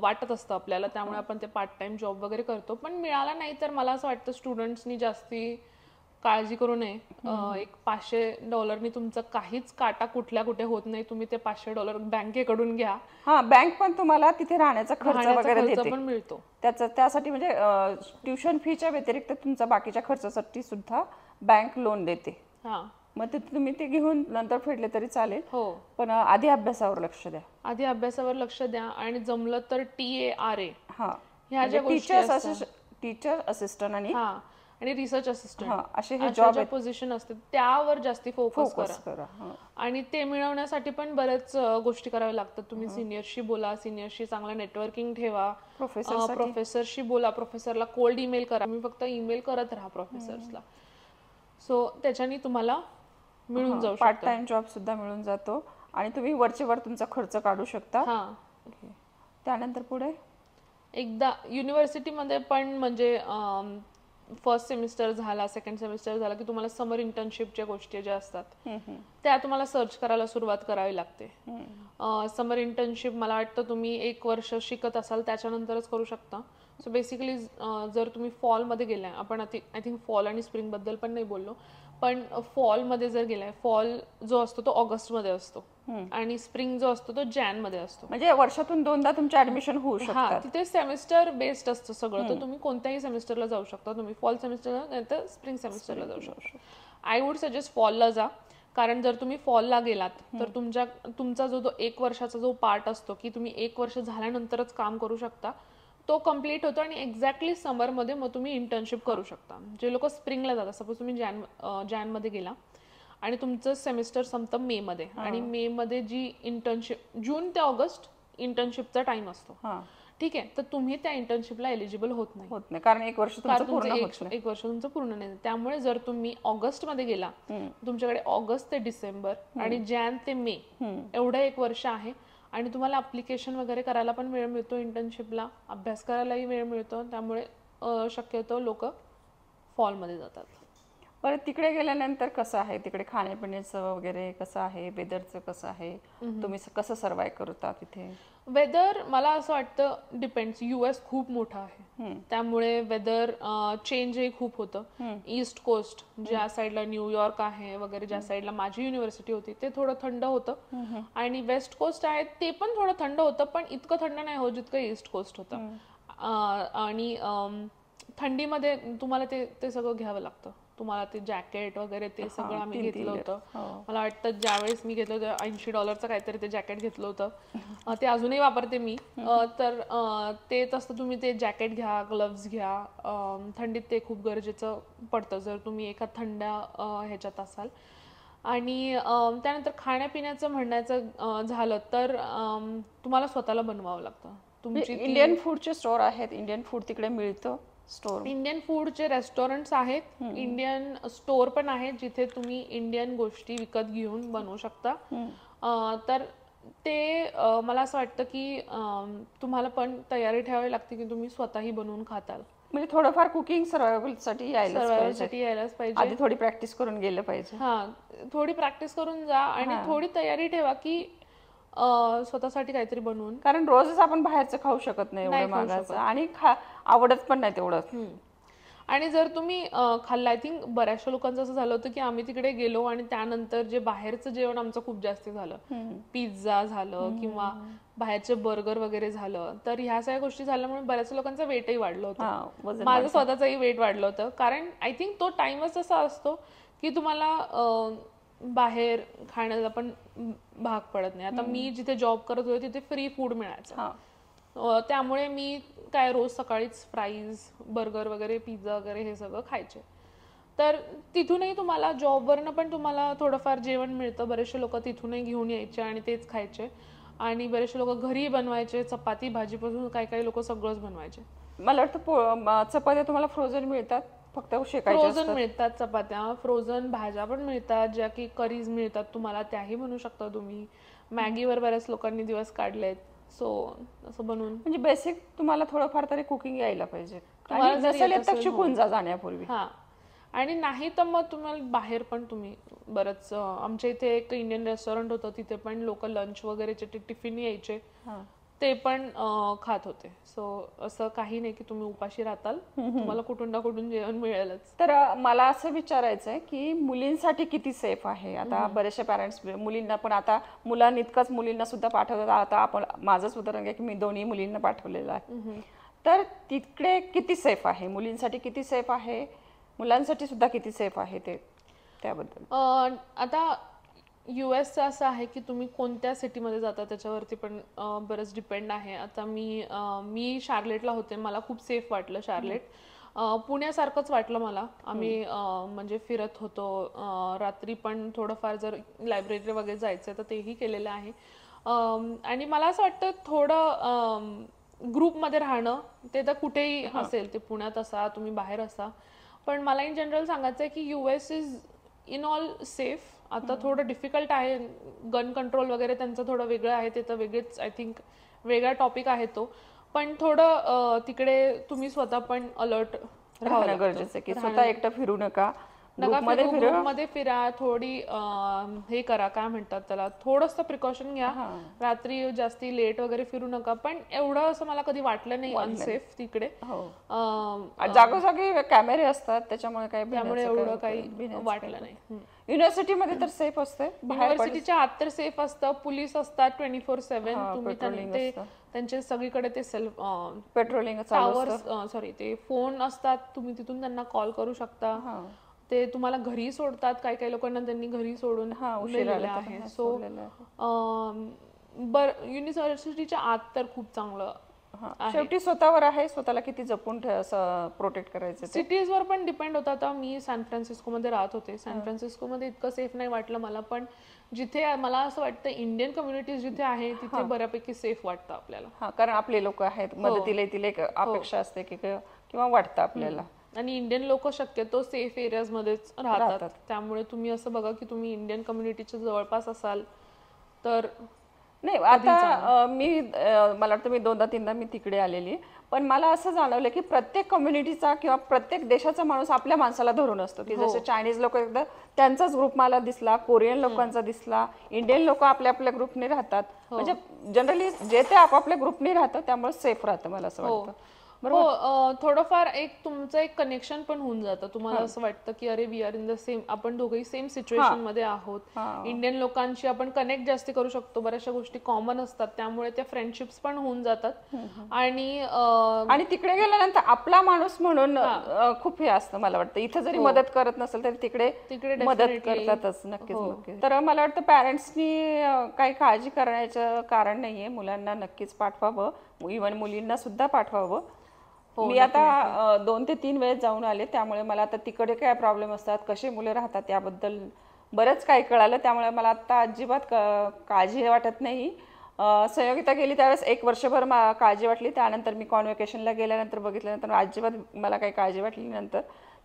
Speaker 2: वाटत असतं आपल्याला. त्यामुळे आपण ते पार्ट टाइम जॉब वगैरे करतो. पण मिळाला नाही तर मला असं वाटतं स्टुडंट्सनी जास्ती काळजी करू नये. एक $500 तुमचं काहीच काटा कुठे होत नाही. तुम्ही ते $500 बँकेकडून घ्या.
Speaker 1: बँक पण तुम्हाला तिथे राहण्याचा खर्च वगैरे देते,
Speaker 2: पण मिळतो
Speaker 1: त्यासाठी. म्हणजे ट्युशन फीच्या व्यतिरिक्त तुमचा बाकीच्या खर्चासाठी सुद्धा बँक लोन देते. मग ते तुम्ही ते घेऊन नंतर फेडले तरी चालेल. पण आधी अभ्यासावर लक्ष द्या. आणि जमलं तर TARA ह्या ज्या गोष्टी, टीचर असिस्टंट आणि
Speaker 2: रिसर्च असिस्टंट
Speaker 1: असे हे जॉब
Speaker 2: पोझिशन असते त्यावर जास्ती फोकस करा. आणि ते मिळवण्यासाठी पण बऱ्याच गोष्टी कराव्या लागतात. तुम्ही सिनियरशी बोला, सिनियरशी चांगला नेटवर्किंग ठेवा, प्रोफेसरशी बोला, प्रोफेसरला कोल्ड ईमेल करा. तुम्ही फक्त ईमेल करत राहा प्रोफेसर्सला. सो त्याच्याने तुम्हाला मिळून जाऊ शकतो,
Speaker 1: पार्ट टाइम जॉब सुद्धा मिळून जातो आणि तुम्ही वरचेवर तुमचा खर्च काढू शकता. त्यानंतर पुढे
Speaker 2: एकदा युनिव्हर्सिटीमध्ये पण म्हणजे फर्स्ट सेमिस्टर झाला, सेकंड सेमिस्टर झाला की तुम्हाला समर इंटर्नशिपच्या गोष्टी ज्या असतात त्या तुम्हाला सर्च करायला सुरुवात करावी लागते. समर इंटर्नशिप मला वाटतं तुम्ही 1 वर्ष शिकत असाल त्याच्यानंतरच करू शकता. सो बेसिकली जर तुम्ही फॉलमध्ये गेलाय, आपण आय थिंक फॉल आणि स्प्रिंग बद्दल पण नाही बोललो, पण फॉलमध्ये जर गेलाय, फॉल जो असतो तो ऑगस्टमध्ये असतो आणि स्प्रिंग जो असतो तो जॅनमध्ये असतो.
Speaker 1: म्हणजे वर्षातून 2दा तुमचे ऍडमिशन होऊ शकतात.
Speaker 2: तिथे सेमिस्टर बेस्ड असतं सगळं, तर तुम्ही कोणत्याही सेमिस्टरला जाऊ शकता. तुम्ही फॉल सेमिस्टरला नाही तर स्प्रिंग सेमिस्टरला जाऊ शकता. आय वुड सजेस्ट फॉलला जा, कारण जर तुम्ही फॉलला गेलात तर तुमचा जो 1 वर्षाचा जो पार्ट असतो की तुम्ही 1 वर्ष झाल्यानंतरच काम करू शकता, तो कम्प्लीट होतो आणि एक्झॅक्टली समरमध्ये मग तुम्ही इंटर्नशिप करू शकता. जे लोक स्प्रिंगला जातात, सपोज तुम्ही जॅनमध्ये गेला आणि तुमचं सेमिस्टर संपतं मेमध्ये, आणि मेमध्ये जी इंटर्नशिप जून ते ऑगस्ट इंटर्नशिपचा टाइम असतो, ठीक आहे, तर तुम्ही त्या इंटर्नशिपला एलिजिबल होत नाही,
Speaker 1: कारण 1 वर्ष तुमचं
Speaker 2: पूर्ण नाही. त्यामुळे जर तुम्ही ऑगस्टमध्ये गेला, तुमच्याकडे ऑगस्ट ते डिसेंबर आणि जॅन ते मे एवढं 1 वर्ष आहे आणि तुम्हाला अप्लिकेशन वगैरे करायला पण वेळ मिळतो, इंटर्नशिपला अभ्यास करायलाही वेळ मिळतो. त्यामुळे शक्यतो लोक फॉलमध्ये जातात.
Speaker 1: परत तिकडे गेल्यानंतर कसं आहे, तिकडे खाण्यापिण्याचं वगैरे कसं आहे, वेदरचं कसं आहे, तुम्ही कसं सर्वाइव्ह करता तिथे?
Speaker 2: वेदर मला असं वाटतं डिपेंड्स. US खूप मोठं आहे, त्यामुळे वेदर चेंजही खूप होतं. ईस्ट कोस्ट ज्या साईडला न्यूयॉर्क आहे वगैरे, ज्या साईडला माझी युनिव्हर्सिटी होती ते थोडं थंड होतं, आणि वेस्ट कोस्ट आहे ते पण थोडं थंड होतं, पण इतकं थंड नाही होत जितकं ईस्ट कोस्ट होतं. आणि थंडीमध्ये तुम्हाला ते सगळं घ्यावं लागतं. तुम्हाला ते जॅकेट वगैरे ते सगळं आम्ही घेतलं होतं. मला वाटतं ज्यावेळेस मी घेतलं होतं $80 काहीतरी ते जॅकेट घेतलं होतं. ते अजूनही वापरते मी. तर तेच असतं, तुम्ही ते जॅकेट घ्या, ग्लव्स घ्या. थंडीत ते खूप गरजेचं पडतं जर तुम्ही एका थंड ह्याच्यात असाल. आणि त्यानंतर खाण्यापिण्याचं म्हणायचं झालं तर तुम्हाला स्वतःला बनवावं लागतं. तुमची
Speaker 1: इंडियन फूडचे स्टोर आहेत, इंडियन फूड तिकडे मिळतं.
Speaker 2: इंडियन फूडचे रेस्टॉरंट्स आहेत, इंडियन स्टोर पण आहेत जिथे तुम्ही इंडियन गोष्टी विकत घेऊन बनवू शकता. तर ते मला असं वाटतं की तुम्हाला पण तयारी ठेवावी लागते की तुम्ही स्वतःही बनवून खाताल.
Speaker 1: म्हणजे थोडंफार कुकिंग सर्वायवलसाठी यायलाच पाहिजे,
Speaker 2: सर्वायवलसाठी यायलाच पाहिजे.
Speaker 1: आधी थोडी प्रॅक्टिस करून गेलं पाहिजे.
Speaker 2: हा, थोडी प्रॅक्टिस करून जा आणि थोडी तयारी ठेवा की स्वतःसाठी काहीतरी बनवून,
Speaker 1: कारण रोजच आपण बाहेरचं खाऊ शकत नाही एवढं मागाचं, आणि आवडत पण नाही तेवढं.
Speaker 2: आणि जर तुम्ही खाल्लं, आय थिंक बऱ्याचशा लोकांचं असं झालं होतं की आम्ही तिकडे गेलो आणि त्यानंतर जे बाहेरचं जेवण आमचं खूप जास्त झालं, पिझ्झा झालं किंवा बाहेरचे बर्गर वगैरे झालं, तर ह्या सगळ्या गोष्टी झाल्यामुळे बऱ्याच लोकांचं वेटही वाढलं होतं. माझं स्वतःचंही वेट वाढलं होतं, कारण आय थिंक तो टाइमच असा असतो की तुम्हाला बाहेर खाण्याला पण भाग पडत नाही. आता मी जिथे जॉब करत होते तिथे फ्री फूड मिळायचं, त्यामुळे मी काय रोज सकाळीच फ्राईज, बर्गर वगैरे, पिझ्झा वगैरे हे सगळं खायचे. तर तिथूनही तुम्हाला जॉबवरनं पण तुम्हाला थोडंफार जेवण मिळतं. बरेचसे लोक तिथूनही घेऊन यायचे आणि तेच खायचे, आणि बरेचसे लोक घरी बनवायचे, चपाती भाजीपासून काही लोक सगळंच बनवायचे.
Speaker 1: मला वाटतं चपात्या तुम्हाला फ्रोझन मिळतात, फक्त
Speaker 2: फ्रोझन मिळतात चपात्या, फ्रोझन भाज्या पण मिळतात, ज्या की करीज मिळतात तुम्हाला, त्याही बनवू शकता तुम्ही. मॅगीवर बऱ्याच लोकांनी दिवस काढलेत, सो असं बनवून
Speaker 1: म्हणजे बेसिक तुम्हाला थोडंफार तरी कुकिंग यायला पाहिजे. तर शिकून जा जाण्यापूर्वी.
Speaker 2: हा, आणि नाही तर मग तुम्हाला बाहेर पण तुम्ही बरंच, आमच्या इथे एक इंडियन रेस्टॉरंट होतं, तिथे पण लोक लंच वगैरेचे टिफिन यायचे, ते पण खात होते. सो असं काही नाही की तुम्ही उपाशी राहताल, तुम्हाला कुठून ना कुठून जेवण मिळेलच.
Speaker 1: तर मला असं विचारायचं आहे की मुलींसाठी किती सेफ आहे? आता बरेचसे पॅरेंट्स मुलींना पण, आता मुलांइतकंच मुलींना सुद्धा पाठवतात. आता आपण माझंच उदाहरण घ्या की मी दोन्ही मुलींना पाठवलेलं आहे, तर तिकडे किती सेफ आहे? मुलींसाठी किती सेफ आहे, मुलांसाठी सुद्धा किती सेफ आहे ते, त्याबद्दल.
Speaker 2: आता US असं आहे की तुम्ही कोणत्या सिटीमध्ये जाता त्याच्यावरती पण बरंच डिपेंड आहे. आता मी शार्लेटला होते, मला खूप सेफ वाटलं शार्लेट. पुण्यासारखंच वाटलं मला. आम्ही म्हणजे फिरत होतो, रात्री पण थोडंफार जर लायब्ररी वगैरे जायचं तर तेही केलेलं आहे. आणि मला असं वाटतं थोडं ग्रुपमध्ये राहणं, ते तर कुठेही असेल, ते पुण्यात असा, तुम्ही बाहेर असा, पण मला इन जनरल सांगायचं आहे की US is in all safe. आता थोडं डिफिकल्ट आहे, गन कंट्रोल वगैरे त्यांचं थोडं वेगळं आहे, ते तर वेगळेच, आय थिंक वेगळा टॉपिक आहे तो, पण थोडं तिकडे तुम्ही स्वतः पण अलर्ट
Speaker 1: राहणं गरजेचं आहे की स्वतः एकटं फिरू नका,
Speaker 2: ग्रुपमध्ये फिरा, थोडी हे करा, काय म्हणतात त्याला, थोडंसं प्रिकॉशन घ्या. रात्री जास्ती लेट वगैरे फिरू नका, पण एवढं असं मला कधी वाटलं नाही अनसेफ तिकडे.
Speaker 1: जागोजागी कॅमेरे असतात, त्यामुळे
Speaker 2: एवढं काही वाटलं नाही.
Speaker 1: युनिव्हर्सिटीमध्ये तर सेफ असते,
Speaker 2: युनिव्हर्सिटीच्या आत तर सेफ असतं, पोलीस असतात 24/7, तुम्ही त्यांचे सगळीकडे ते सेल्फ
Speaker 1: पेट्रोलिंग
Speaker 2: ते फोन असतात, तुम्ही तिथून त्यांना कॉल करू शकता. ते तुम्हाला घरी सोडतात, काही लोकांना त्यांनी घरी सोडून दिलेलं आहे. सो युनिव्हर्सिटीच्या आत तर खूप चांगलं.
Speaker 1: शेवटी स्वतःवर आहे, स्वतःला किती जपून प्रोटेक्ट करायचं.
Speaker 2: सिटीजवर पण डिपेंड होतं. आता मी सॅन फ्रान्सिस्कोमध्ये राहत होते, सॅन फ्रान्सिस्कोमध्ये इतकं सेफ नाही वाटलं मला, पण जिथे मला असं वाटतं इंडियन कम्युनिटीज जिथे आहे तिथे बऱ्यापैकी सेफ वाटतं आपल्याला.
Speaker 1: कारण आपले लोक आहेत, मदतीला येतील एक अपेक्षा असते की किंवा वाटतं आपल्याला.
Speaker 2: आणि इंडियन लोक शक्यतो सेफ एरियाज मध्येच राहतात, त्यामुळे तुम्ही असं बघा की तुम्ही इंडियन कम्युनिटीच्या जवळपास असाल तर
Speaker 1: नाही. आता मला वाटतं मी 2दा-3दा मी तिकडे आलेली, पण मला असं जाणवलं की प्रत्येक कम्युनिटीचा किंवा प्रत्येक देशाचा माणूस आपल्या माणसाला धरून असतो. की जसे चायनीज लोक एकदा त्यांचाच ग्रुप मला दिसला, कोरियन लोकांचा दिसला, इंडियन लोक आपल्या आपल्या ग्रुपने राहतात. म्हणजे जनरली जे ते आपापल्या ग्रुपने राहतं, त्यामुळे सेफ राहतं मला असं वाटतं.
Speaker 2: थोडंफार एक तुमचं एक कनेक्शन पण होऊन जातं. तुम्हाला असं वाटतं की अरे we are in the same, आपण दोघेही सेम सिच्युएशन मध्ये आहोत. इंडियन लोकांशी आपण कनेक्ट जास्ती करू शकतो, बऱ्याचशा गोष्टी कॉमन असतात, त्यामुळे त्या फ्रेंडशिप्स पण होऊन जातात.
Speaker 1: आणि तिकडे गेल्यानंतर आपला माणूस म्हणून खूप हे असतं. मला वाटतं इथं जरी मदत करत नसेल तरी तिकडे मदत करतातच. नक्कीच. तर मला वाटतं पॅरेंट्सनी काही काळजी करण्याचं कारण नाहीये, मुलांना नक्कीच पाठवावं, इव्हन मुलींना सुद्धा पाठवावं. मी आता 2 ते 3 वेळेस जाऊन आले, त्यामुळे मला आता तिकडे काय प्रॉब्लेम असतात, कसे मुलं राहतात याबद्दल बरंच काही कळालं. त्यामुळे मला आता अजिबात काळजी वाटत नाही. संयोगिता गेली त्यावेळेस 1 वर्षभर काळजी वाटली, त्यानंतर मी कॉन्व्होकेशनला गेल्यानंतर बघितल्यानंतर अजिबात मला काही काळजी वाटली.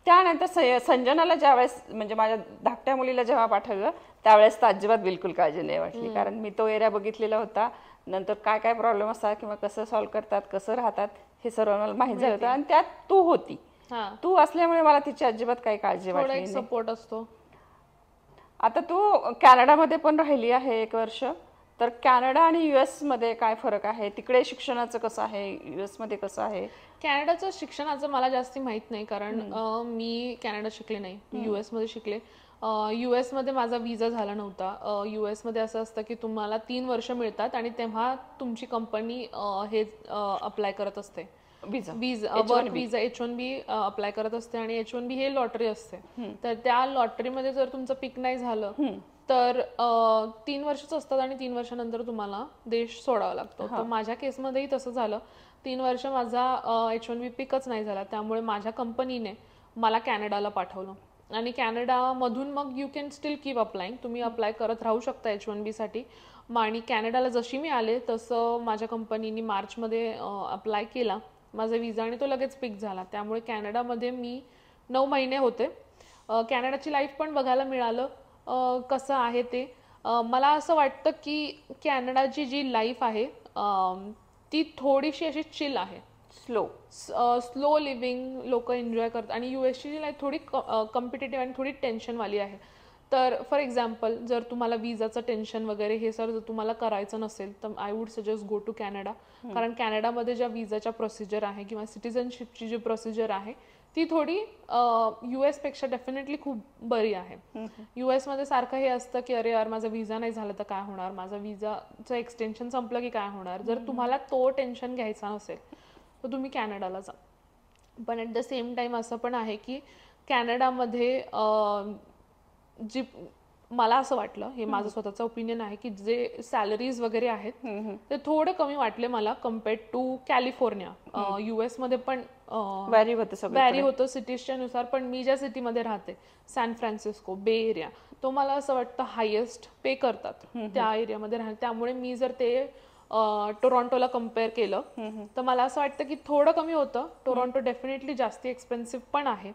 Speaker 1: त्यानंतर संजनाला ज्यावेळेस म्हणजे माझ्या धाकट्या मुलीला जेव्हा पाठवलं त्यावेळेस तर अजिबात बिलकुल काळजी नाही वाटली, कारण मी तो एरिया बघितलेला होता. नंतर काय काय प्रॉब्लेम असतात किंवा कसं सॉल्व्ह करतात, कसं राहतात हे सर्व मला माहित झालं होतं आणि त्यात तू होती.
Speaker 2: हा,
Speaker 1: तू असल्यामुळे मला तिची अजिबात काही काळजी
Speaker 2: थोडा
Speaker 1: वाटली
Speaker 2: एक
Speaker 1: नाही.
Speaker 2: सपोर्ट असतो.
Speaker 1: आता तू कॅनडामध्ये पण राहिली आहे 1 वर्ष, तर कॅनडा आणि US मध्ये काय फरक आहे? तिकडे शिक्षणाचं कसं आहे, US मध्ये कसं आहे?
Speaker 2: कॅनडाचं शिक्षणाचं मला जास्ती माहित नाही, कारण मी कॅनडा शिकले नाही, मी US मध्ये शिकले. US मध्ये माझा विजा झाला नव्हता. US मध्ये असं असतं की तुम्हाला 3 वर्ष मिळतात आणि तेव्हा तुमची कंपनी हे अप्लाय करत असते,
Speaker 1: विजा
Speaker 2: वर्क विजा H1B अप्लाय करत असते, आणि H1B हे लॉटरी असते. तर त्या लॉटरीमध्ये जर तुमचं पिक नाही झालं तर 3 वर्षच असतात आणि 3 वर्षानंतर तुम्हाला देश सोडावा लागतो. तर माझ्या केसमध्येही तसं झालं. 3 वर्ष माझा H1B पिकच नाही झाला, त्यामुळे माझ्या कंपनीने मला कॅनडाला पाठवलं. आणि कॅनडामधून मग you can still keep applying, तुम्ही अप्लाय करत राहू शकता H1B साठी. आणि कॅनडाला जशी मी आले तसं माझ्या कंपनीने मार्चमध्ये अप्लाय केला माझा विजा, आणि तो लगेच पिक झाला. त्यामुळे कॅनडामध्ये मी 9 महिने होते. कॅनडाची लाईफ पण बघायला मिळालं कसं आहे ते. मला असं वाटतं की कॅनडाची जी लाईफ आहे ती थोडीशी अशी चिल आहे, स्लो लिव्हिंग, लोक एन्जॉय करतात. आणि US ची जी लाईफ थोडी कॉम्पिटेटिव्ह आणि थोडी टेन्शनवाली आहे. तर फॉर एक्झाम्पल जर तुम्हाला विजाचं टेन्शन वगैरे हे जर तुम्हाला करायचं नसेल तर I would suggest go to Canada. कारण कॅनडामध्ये ज्या विजाच्या प्रोसिजर आहे किंवा सिटिझनशिपची जी प्रोसिजर आहे ती थोडी US पेक्षा डेफिनेटली खूप बरी आहे. US मध्ये सारखं हे असतं की अरे यार माझा विजा नाही झाला तर काय होणार, माझा विजाचं एक्सटेन्शन संपलं की काय होणार. जर तुम्हाला तो टेन्शन घ्यायचा नसेल तर तुम्ही कॅनडाला जा. पण ॲट द सेम टाइम असं पण आहे की कॅनडामध्ये जी मला असं वाटलं, हे माझं स्वतःचं ओपिनियन आहे, की जे सॅलरीज वगैरे आहेत ते थोडे कमी वाटले मला कम्पेअर्ड टू कॅलिफोर्निया. US मध्ये पण व्हॅरी होतं सिटीजच्या नुसार, पण मी ज्या सिटीमध्ये राहते सॅन फ्रान्सिस्को बे एरिया, तो मला असं वाटतं हायेस्ट पे करतात त्या एरियामध्ये राहणे. त्यामुळे मी जर ते टोरॉन्टोला कम्पेअर केलं तर मला असं वाटतं की थोडं कमी होतं. टोरॉन्टो डेफिनेटली जास्ती एक्सपेन्सिव्ह पण आहे.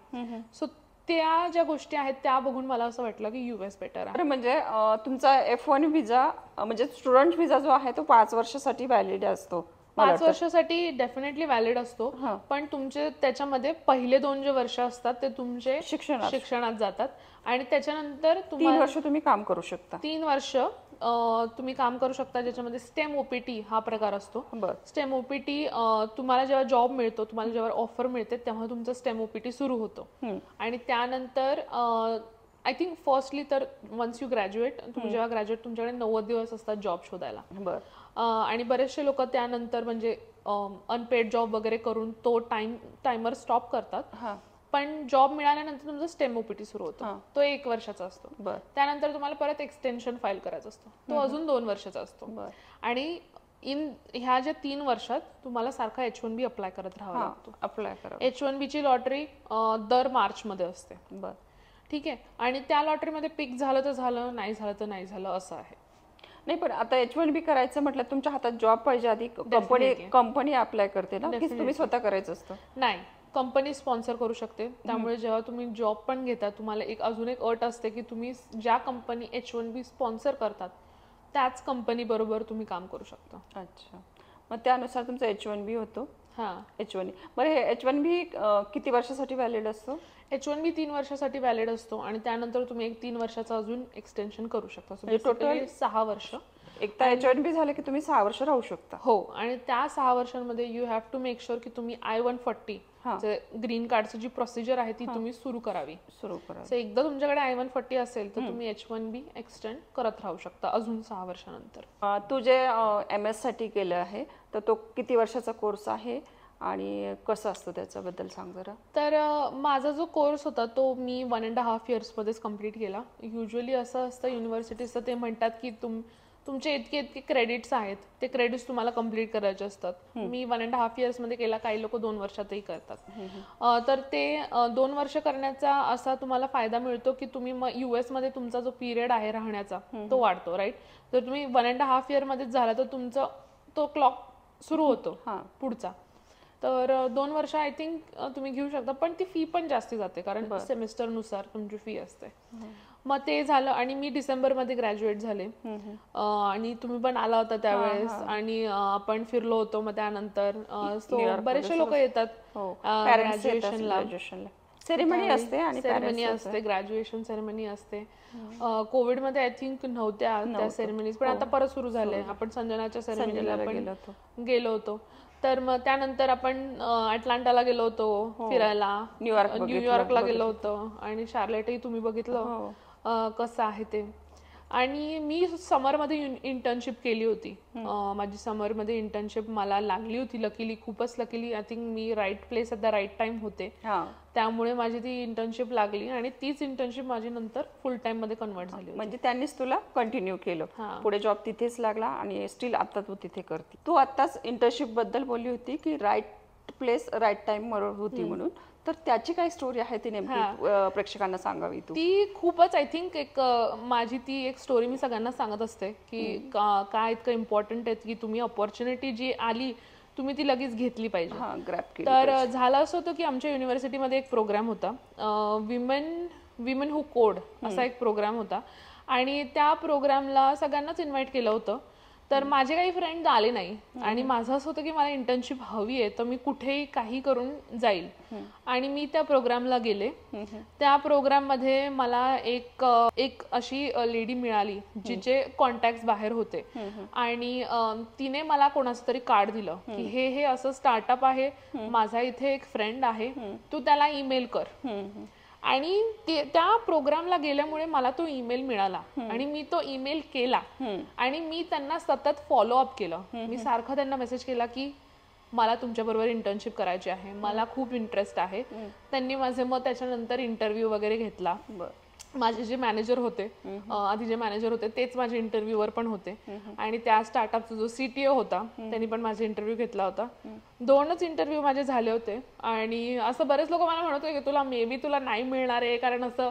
Speaker 2: सो त्या ज्या गोष्टी आहेत त्या बघून मला असं वाटलं की US बेटर आहे.
Speaker 1: म्हणजे तुमचा F1 विजा म्हणजे स्टुडंट विजा जो आहे तो 5 वर्षासाठी व्हॅलिड असतो.
Speaker 2: 5 वर्षासाठी डेफिनेटली व्हॅलिड असतो, पण तुमचे त्याच्यामध्ये पहिले 2 जे वर्ष असतात ते तुमचे शिक्षणात जातात. आणि त्याच्यानंतर
Speaker 1: 3 वर्ष तुम्ही काम करू शकता.
Speaker 2: 3 वर्ष तुम्ही काम करू शकता, ज्याच्यामध्ये STEM OPT हा प्रकार असतो. STEM OPT तुम्हाला जेव्हा जॉब मिळतो, तुम्हाला जेव्हा ऑफर मिळते तेव्हा तुमचं STEM OPT सुरू होतो. आणि त्यानंतर आय थिंक फर्स्टली तर वन्स यू ग्रॅज्युएट, तुम्ही जेव्हा ग्रॅज्युएट तुमच्याकडे 90 दिवस असतात जॉब शोधायला. आणि बरेचसे लोक त्यानंतर म्हणजे अनपेड जॉब वगैरे करून तो टायमर स्टॉप करतात. पण जॉब मिळाल्यानंतर तुमचा STEM OPT सुरू होतो, तो 1 वर्षाचा असतो. त्यानंतर तुम्हाला परत एक्सटेन्शन फाईल करायचा असतो, तो अजून 2 वर्षाचा असतो. आणि ह्या ज्या 3 वर्षात तुम्हाला सारखा H1B अप्लाय करत राहावा लागतो. H1B ची लॉटरी दर मार्च मध्ये असते. ठीक आहे. आणि त्या लॉटरीमध्ये पिक झालं तर झालं, नाही झालं तर नाही झालं, असं आहे.
Speaker 1: नाही, पण आता H1B करायचं म्हटलं तुमच्या हातात जॉब पाहिजे, आधी कंपनी अप्लाय करते ना, की तुम्ही स्वतः करायचं असतं?
Speaker 2: नाही, कंपनी स्पॉन्सर करू शकते. त्यामुळे जेव्हा तुम्ही जॉब पण घेता तुम्हाला अजून एक अट असते की तुम्ही ज्या कंपनी H1B स्पॉन्सर करतात त्याच कंपनी बरोबर तुम्ही काम करू शकता.
Speaker 1: अच्छा, मग त्यानुसार तुमचा H1B होतो. H1B. बरं, हे H1B किती वर्षासाठी व्हॅलिड असतो?
Speaker 2: H1B 3 वर्षासाठी व्हॅलिड असतो आणि त्यानंतर तुम्ही 1 3 वर्षाचा अजून एक्सटेन्शन करू शकता. टोटल 6 वर्ष.
Speaker 1: एकदा H1B झालं की तुम्ही 6 वर्ष राहू शकता.
Speaker 2: हो, आणि त्या 6 वर्षांमध्ये you have to make sure की तुम्ही I-140 ग्रीन कार्डची जी प्रोसिजर आहे ती तुम्ही सुरू करावी. एकदा तुमच्याकडे I-140 असेल तर तुम्ही H1B एक्सटेंड करत राहू शकता अजून 6 वर्षानंतर.
Speaker 1: तू जे MS साठी केलं आहे तर तो किती वर्षाचा कोर्स आहे आणि कसं असतं त्याच्याबद्दल सांग जरा.
Speaker 2: तर माझा जो कोर्स होता तो मी 1.5 इयर्समध्येच कम्प्लीट केला. युजली असं असतं युनिव्हर्सिटीचं, ते म्हणतात की तुमचे इतके क्रेडिट्स आहेत, ते क्रेडिट्स तुम्हाला कम्प्लीट करायचे असतात. मी 1.5 इयर्समध्ये केला, काही लोक 2 वर्षातही करतात. तर ते 2 वर्ष करण्याचा असा तुम्हाला फायदा मिळतो की तुम्ही US मध्ये तुमचा जो पिरियड आहे राहण्याचा तो वाढतो, राईट. जर तुम्ही 1.5 इयरमध्येच झाला तर तुमचा तो क्लॉक सुरू होतो पुढचा. तर 2 वर्ष आय थिंक तुम्ही घेऊ शकता, पण ती फी पण जास्ती जाते कारण सेमिस्टरनुसार तुमची फी असते. मग ते झालं आणि मी डिसेंबरमध्ये ग्रॅज्युएट झाले. आणि तुम्ही पण आला होता त्यावेळेस आणि आपण फिरलो होतो. मग त्यानंतर बरेचसे लोक येतात ग्रॅज्युएशनला.
Speaker 1: सेरेमनी असते आणि
Speaker 2: सेरेमनी असते, ग्रॅज्युएशन सेरेमनी असते. कोविडमध्ये आय थिंक नव्हत्या त्या सेरेमनीज, पण आता परत सुरू झाले. आपण संजनाच्या सेरेमनीला पण गेलो होतो. तर मग त्यानंतर आपण अटलांटाला गेलो होतो फिरायला, न्यूयॉर्कला गेलो होतो आणि शार्लेटही तुम्ही बघितलं कसं आहे ते. आणि मी समरमध्ये इंटर्नशिप केली होती. माझी समरमध्ये इंटर्नशिप मला लागली होती लकीली, खूपच लकीली. आय थिंक मी right place at the right time होते, त्यामुळे माझी ती इंटर्नशिप लागली आणि तीच इंटर्नशिप माझी नंतर फुल टाइम मध्ये कन्वर्ट झाली.
Speaker 1: म्हणजे त्यांनीच तुला कंटिन्यू केलं, पुढे जॉब तिथेच लागला आणि स्टील आता तू तिथे करते. तू आताच इंटर्नशिप बद्दल बोलली होती की राईट प्लेस राईट टाइम होती म्हणून, तर त्याची काय स्टोरी आहे ती नेमकी प्रेक्षकांना सांगावी तू?
Speaker 2: ती खूपच आय थिंक एक माझी ती एक स्टोरी मी सगळ्यांना सांगत असते की काय इतकं इम्पॉर्टंट आहे की तुम्ही अपॉर्च्युनिटी जी आली तुम्ही ती लगेच घेतली पाहिजे. तर झालं असं होतं की आमच्या युनिव्हर्सिटीमध्ये एक प्रोग्राम होता, विमेन हू कोड असा एक प्रोग्राम होता आणि त्या प्रोग्रामला सगळ्यांनाच इन्व्हाइट केलं होतं. तर माझे काही फ्रेंड आले नाही आणि माझं असं होतं की मला इंटर्नशिप हवी आहे, तर मी कुठेही काही करून जाईल. आणि मी त्या प्रोग्रामला गेले. त्या प्रोग्राममध्ये मला एक अशी लेडी मिळाली जिचे कॉन्टॅक्ट बाहेर होते आणि तिने मला कोणाचं तरी कार्ड दिलं की हे असं स्टार्टअप आहे, माझा इथे एक फ्रेंड आहे, तू त्याला ईमेल कर. आणि त्या प्रोग्रामला गेल्यामुळे मला तो ईमेल मिळाला आणि मी तो ईमेल केला आणि मी त्यांना सतत फॉलोअप केलं. मी सारखं त्यांना मेसेज केला की मला तुमच्याबरोबर इंटर्नशिप करायची आहे, मला खूप इंटरेस्ट आहे. त्यांनी माझे मग त्याच्यानंतर इंटरव्ह्यू वगैरे घेतला. माझे जे मॅनेजर होते, आधी जे मॅनेजर होते तेच माझे इंटरव्ह्यूवर पण होते आणि त्या स्टार्टअपचा जो CTO होता त्यांनी पण माझा इंटरव्ह्यू घेतला होता. 2च इंटरव्ह्यू माझे झाले होते आणि असं बरेच लोक मला म्हणत होते की तुला मे बी तुला नाही मिळणार आहे कारण असं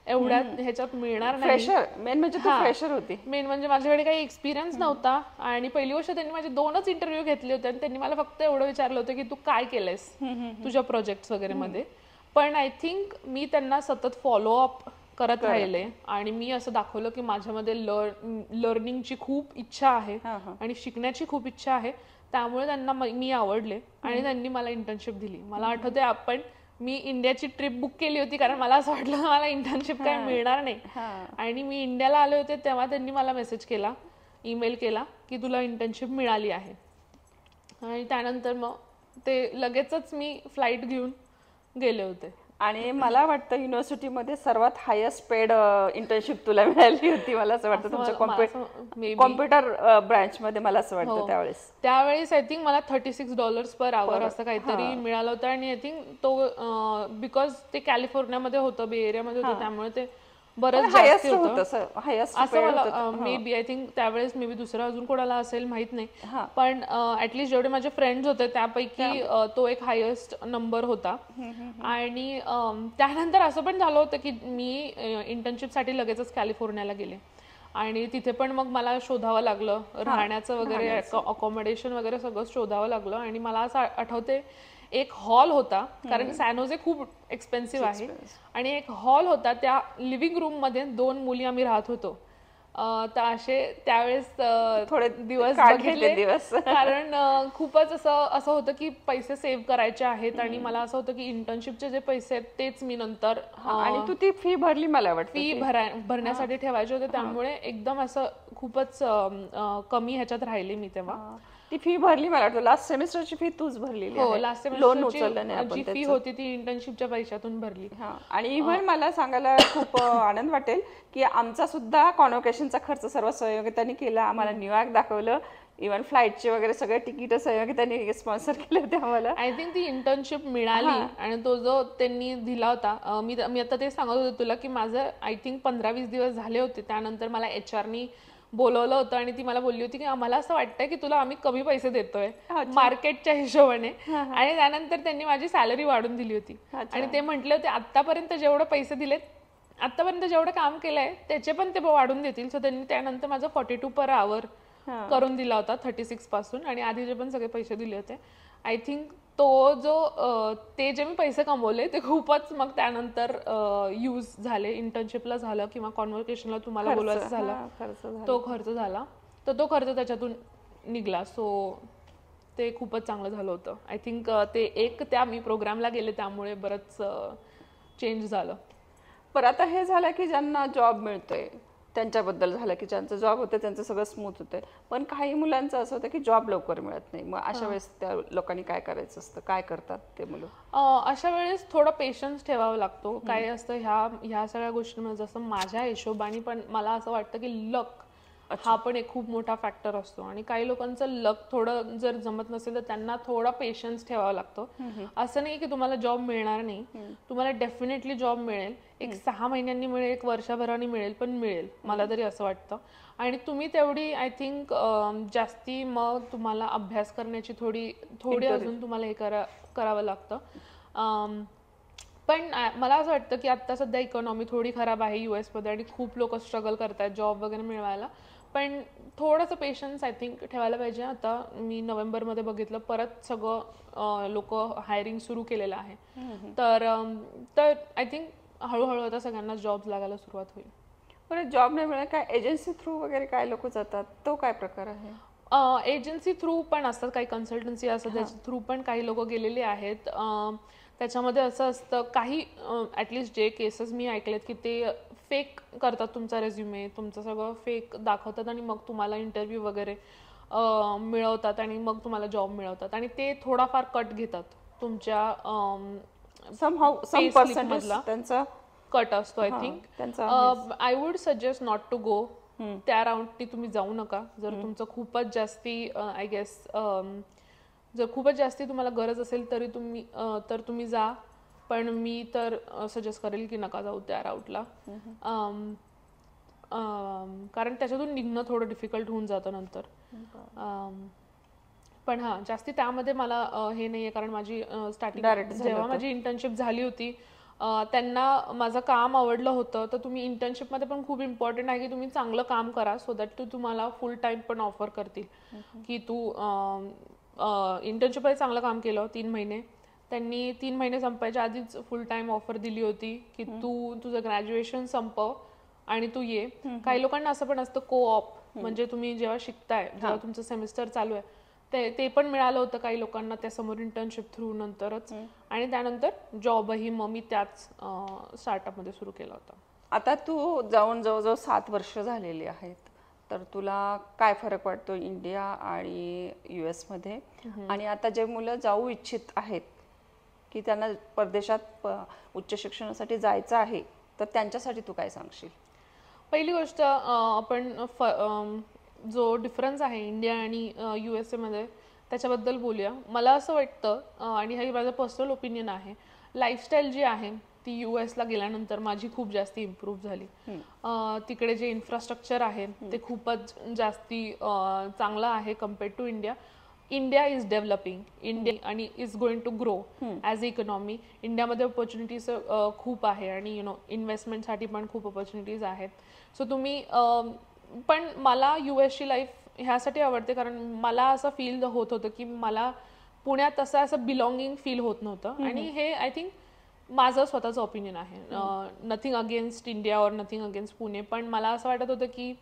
Speaker 2: एवढ्या ह्याच्यात मिळणार नाही.
Speaker 1: मेन म्हणजे तू फ्रेशर होती.
Speaker 2: मेन म्हणजे माझ्याकडे काही एक्सपिरियन्स नव्हता आणि पहिली गोष्ट त्यांनी माझे 2च इंटरव्ह्यू घेतले होते आणि त्यांनी मला फक्त एवढं विचारलं होतं की तू काय केलंयस तुझ्या प्रोजेक्ट्स वगैरे मध्ये. पण आय थिंक मी त्यांना सतत फॉलोअप करत राहिले आणि मी असं दाखवलं की माझ्यामध्ये लर्निंगची खूप इच्छा आहे आणि शिकण्याची खूप इच्छा आहे. त्यामुळे त्यांना मी आवडले आणि त्यांनी मला इंटर्नशिप दिली. मला आठवते मी इंडियाची ट्रिप बुक केली होती कारण मला असं वाटलं मला इंटर्नशिप काय मिळणार नाही. आणि मी इंडियाला आले होते तेव्हा त्यांनी मला मेसेज केला, ईमेल केला की तुला इंटर्नशिप मिळाली आहे. आणि त्यानंतर मग ते लगेचच मी फ्लाईट घेऊन गेले होते.
Speaker 1: आणि मला वाटतं युनिव्हर्सिटीमध्ये सर्वात हायेस्ट पेड इंटर्नशिप तुला मिळाली होती. मला असं वाटतं तुमच्या कॉम्प्युटर ब्रँचमध्ये, मला असं वाटतं
Speaker 2: त्यावेळेस आय थिंक मला $36 पर आवर असं काहीतरी मिळालं होतं. आणि आय थिंक तो बिकॉज ते कॅलिफोर्नियामध्ये होतं, बे एरियामध्ये होतं, त्यामुळे ते बरंच जास्त होतं असं मला मे बी आय थिंक त्यावेळेस मे बी दुसरं अजून कोणाला असेल माहित नाही. पण ऍटलीस्ट जेवढे माझे फ्रेंड्स होते त्यापैकी तो एक हायेस्ट नंबर होता. आणि त्यानंतर असं पण झालं होतं की मी इंटर्नशिपसाठी लगेचच कॅलिफोर्नियाला गेले आणि तिथे पण मग मला शोधावं लागलं, राहण्याचं वगैरे अकोमोडेशन वगैरे सगळं शोधावं लागलं. आणि मला असं आठवते एक हॉल होता, कारण सॅन होजे खूप एक्सपेन्सिव्ह आहे, आणि एक हॉल होता, त्या लिव्हिंग रूम मध्ये 2 मुली आम्ही राहत होतो. तर असे त्यावेळेस थोडे दिवस बघितले कारण खूपच असं होतं की पैसे सेव्ह करायचे आहेत आणि मला असं होतं की इंटर्नशिपचे जे पैसे आहेत तेच मी नंतर
Speaker 1: आणि तू ती फी भरली, मला वाटतं
Speaker 2: फी भरण्यासाठी ठेवायचे होते, त्यामुळे एकदम असं खूपच कमी ह्याच्यात राहिले मी तेव्हा.
Speaker 1: ती फी भरली, मला वाटतं लास्ट सेमिस्टरची फी तूच भरलेली.
Speaker 2: हो, लास्ट सेमिस्टरची जी फी होती ती इंटर्नशिपच्या पैशातून भरली.
Speaker 1: आणि इव्हन मला सांगायला खूप आनंद वाटेल की आमचा सुद्धा कॉन्व्होकेशनचा खर्च सर्व सहयोगितांनी केला. आम्हाला न्यूयॉर्क दाखवलं, इव्हन फ्लाईटचे वगैरे सगळे तिकीट सहयोगितांनी स्पॉन्सर केले होते आम्हाला.
Speaker 2: आय थिंक ती इंटर्नशिप मिळाली आणि तो जो त्यांनी दिला होता, मी आता ते सांगत होते तुला की माझं आय थिंक 15-20 दिवस झाले होते. त्यानंतर मला HR बोलवलं होतं आणि ती मला बोलली होती की आम्हाला असं वाटतंय की तुला आम्ही कमी पैसे देतोय मार्केटच्या हिशोबाने. आणि त्यानंतर त्यांनी माझी सॅलरी वाढून दिली होती आणि ते म्हटले होते आतापर्यंत जेवढे पैसे दिलेत, आतापर्यंत जेवढं काम केलंय त्याचे पण ते वाढून देतील. सो त्यांनी त्यानंतर माझं 42 पर आवर करून दिला होता 36 पासून, आणि आधीचे पण सगळे पैसे दिले होते. आय थिंक तो जो ते जे मी पैसे कमवले ते खूपच मग त्यानंतर यूज झाले, इंटर्नशिपला झालं किंवा कॉन्व्होकेशनला तुम्हाला बोलवायचं झालं,
Speaker 1: खर्च झाला.
Speaker 2: तो खर्च झाला. तर तो खर्च त्याच्यातून निघाला. सो ते खूपच चांगलं झालं होतं. आय थिंक ते त्या मी प्रोग्रामला गेले त्यामुळे बरंच चेंज झालं.
Speaker 1: पण आता हे झालं की ज्यांना जॉब मिळतोय त्यांच्याबद्दल झालं की ज्यांचं जॉब होतं त्यांचं सगळं स्मूथ होतंय. पण काही मुलांचं असं होतं की जॉब लवकर मिळत नाही. मग अशा वेळेस त्या लोकांनी काय करायचं असतं, काय करतात ते मुलं?
Speaker 2: अशा वेळेस थोडं पेशन्स ठेवावा लागतो. काय असतं ह्या सगळ्या गोष्टींमध्ये, जसं माझ्या हिशोबाने पण मला असं वाटतं की लक हा पण एक खूप मोठा फॅक्टर असतो. आणि काही लोकांचं लक थोडं जर जमत नसेल तर त्यांना थोडा पेशन्स ठेवावा लागतो. असं नाही की तुम्हाला जॉब मिळणार नाही, तुम्हाला डेफिनेटली जॉब मिळेल. एक 6 महिन्यांनी मिळेल, एक वर्षभराने मिळेल, पण मिळेल, मला तरी असं वाटतं. आणि तुम्ही तेवढी आय थिंक जास्ती मग तुम्हाला अभ्यास करण्याची थोडी अजून तुम्हाला हे करावं लागतं. पण मला असं वाटतं की आता सध्या इकॉनॉमी थोडी खराब आहे US मध्ये आणि खूप लोक स्ट्रगल करतात जॉब वगैरे मिळवायला. पण थोडंसं पेशन्स आय थिंक ठेवायला पाहिजे. आता मी नोव्हेंबरमध्ये बघितलं परत सगळं लोक हायरिंग सुरू केलेलं आहे. तर आय थिंक हळूहळू आता सगळ्यांना जॉब लागायला सुरुवात होईल.
Speaker 1: बरं, जॉब नाही मिळाला काय एजन्सी थ्रू वगैरे काय लोक जातात, तो काय प्रकार आहे?
Speaker 2: एजन्सी थ्रू पण असतात, काही कन्सल्टन्सी असतात त्याच्या थ्रू पण काही लोक गेलेले आहेत. त्याच्यामध्ये असं असतं काही ॲटलिस्ट जे केसेस मी ऐकलेत की ते फेक करतात तुमचा रेझ्युमे, तुमचं सगळं फेक दाखवतात आणि मग तुम्हाला इंटरव्ह्यू वगैरे मिळवतात आणि मग तुम्हाला जॉब मिळवतात. आणि ते थोडाफार कट घेतात तुमच्या
Speaker 1: सम पर्सेंटेज त्यांचा
Speaker 2: कट असतो. आय थिंक
Speaker 1: त्यांचा
Speaker 2: I would suggest not to go त्या राऊंडनी. तुम्ही जाऊ नका जर तुमचं खूपच जास्ती आय गेस जर खूपच जास्ती तुम्हाला गरज असेल तरी तुम्ही जा. पण मी तर सजेस्ट करेल की नका जाऊ त्या राऊटला. कारण त्याच्यातून निघणं थोडं डिफिकल्ट होऊन जातं नंतर. पण हां, जास्ती त्यामध्ये मला हे नाही आहे, कारण माझी स्टार्टिंग जेव्हा माझी इंटर्नशिप झाली होती त्यांना माझं काम आवडलं होतं. तर तुम्ही इंटर्नशिपमध्ये पण खूप इम्पॉर्टंट आहे की तुम्ही चांगलं काम करा, सो दॅट तुम्हाला फुल टाईम पण ऑफर करतील. की तू इंटर्नशिपमध्ये चांगलं काम केलं 3 महिने, त्यांनी 3 महिने संपायच्या आधीच फुल टाईम ऑफर दिली होती की तू तुझं ग्रॅज्युएशन संपव आणि तू ये. काही लोकांना असं पण असतं को-ऑप, म्हणजे तुम्ही जेव्हा शिकताय, जेव्हा तुमचं सेमिस्टर चालू आहे ते पण मिळालं होतं काही लोकांना त्या समोर इंटर्नशिप थ्रू नंतरच. आणि त्यानंतर जॉबही मग मी त्याच स्टार्टअपमध्ये सुरू केला होता.
Speaker 1: आता तू जाऊन जवळजवळ 7 वर्ष झालेली आहेत, तर तुला काय फरक वाटतो इंडिया आणि US मध्ये? आणि आता जे मुलं जाऊ इच्छित आहेत की त्यांना परदेशात उच्च शिक्षणासाठी जायचं आहे, तर त्यांच्यासाठी तू काय सांगशील?
Speaker 2: पहिली गोष्ट आपण जो डिफरन्स आहे इंडिया आणि USA मध्ये त्याच्याबद्दल बोलूया. मला असं वाटतं आणि हे माझं पर्सनल ओपिनियन आहे, लाईफस्टाईल जी आहे ती US ला गेल्यानंतर माझी खूप जास्ती इम्प्रूव्ह झाली. तिकडे जे इन्फ्रास्ट्रक्चर आहे ते खूपच जास्ती चांगलं आहे compared to India. India is developing, India आणि is going to grow as a economy. इंडियामध्ये ऑपॉर्च्युनिटीज खूप आहे आणि इन्व्हेस्टमेंटसाठी पण खूप ऑपॉर्च्युनिटीज आहेत. सो तुम्ही पण मला US ची लाईफ ह्यासाठी आवडते कारण मला असं फील होत होतं की मला पुण्यात असं बिलॉंगिंग फील होत नव्हतं. आणि हे आय थिंक माझं स्वतःचं ओपिनियन आहे. नथिंग अगेन्स्ट इंडिया और नथिंग अगेन्स्ट पुणे, पण मला असं वाटत होतं की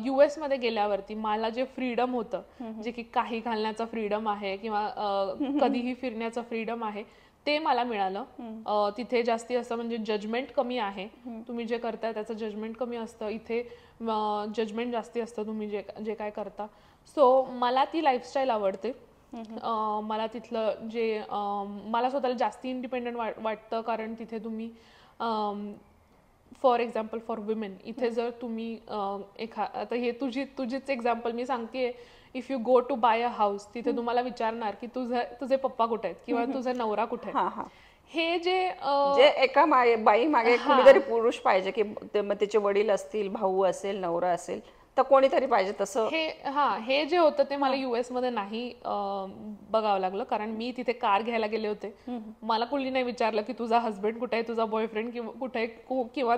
Speaker 2: US मध्ये गेल्यावरती मला जे फ्रीडम होतं, जे की काही घालण्याचा फ्रीडम आहे किंवा कधीही फिरण्याचं फ्रीडम आहे, ते मला मिळालं. तिथे जास्ती असं म्हणजे जजमेंट कमी आहे. तुम्ही जे करताय त्याचं जजमेंट कमी असतं. इथे जजमेंट जास्ती असतं तुम्ही जे काय करता. सो मला ती लाईफस्टाईल आवडते. मला तिथलं जे मला स्वतःला जास्ती इंडिपेंडंट वाटतं कारण तिथे तुम्ही फॉर एक्झाम्पल फॉर विमेन इथे जर तुम्ही आता हे तुझीच एक्झाम्पल मी सांगतेय, if you go to buy a house, तिथे तुम्हाला विचारणार की तुझे पप्पा कुठे आहेत किंवा तुझा नवरा कुठे आहे. हे जे
Speaker 1: एका बाई मागे कुणीतरी पुरुष पाहिजे की तिचे वडील असतील, भाऊ असेल, नवरा असेल, तर कोणीतरी पाहिजे तसं.
Speaker 2: हे जे होतं ते मला US मध्ये नाही बघावं लागलं कारण मी तिथे कार घ्यायला गेले होते. मला कुणी नाही विचारलं की तुझा हस्बंड कुठे आहे, तुझा बॉयफ्रेंड कुठे आहे किंवा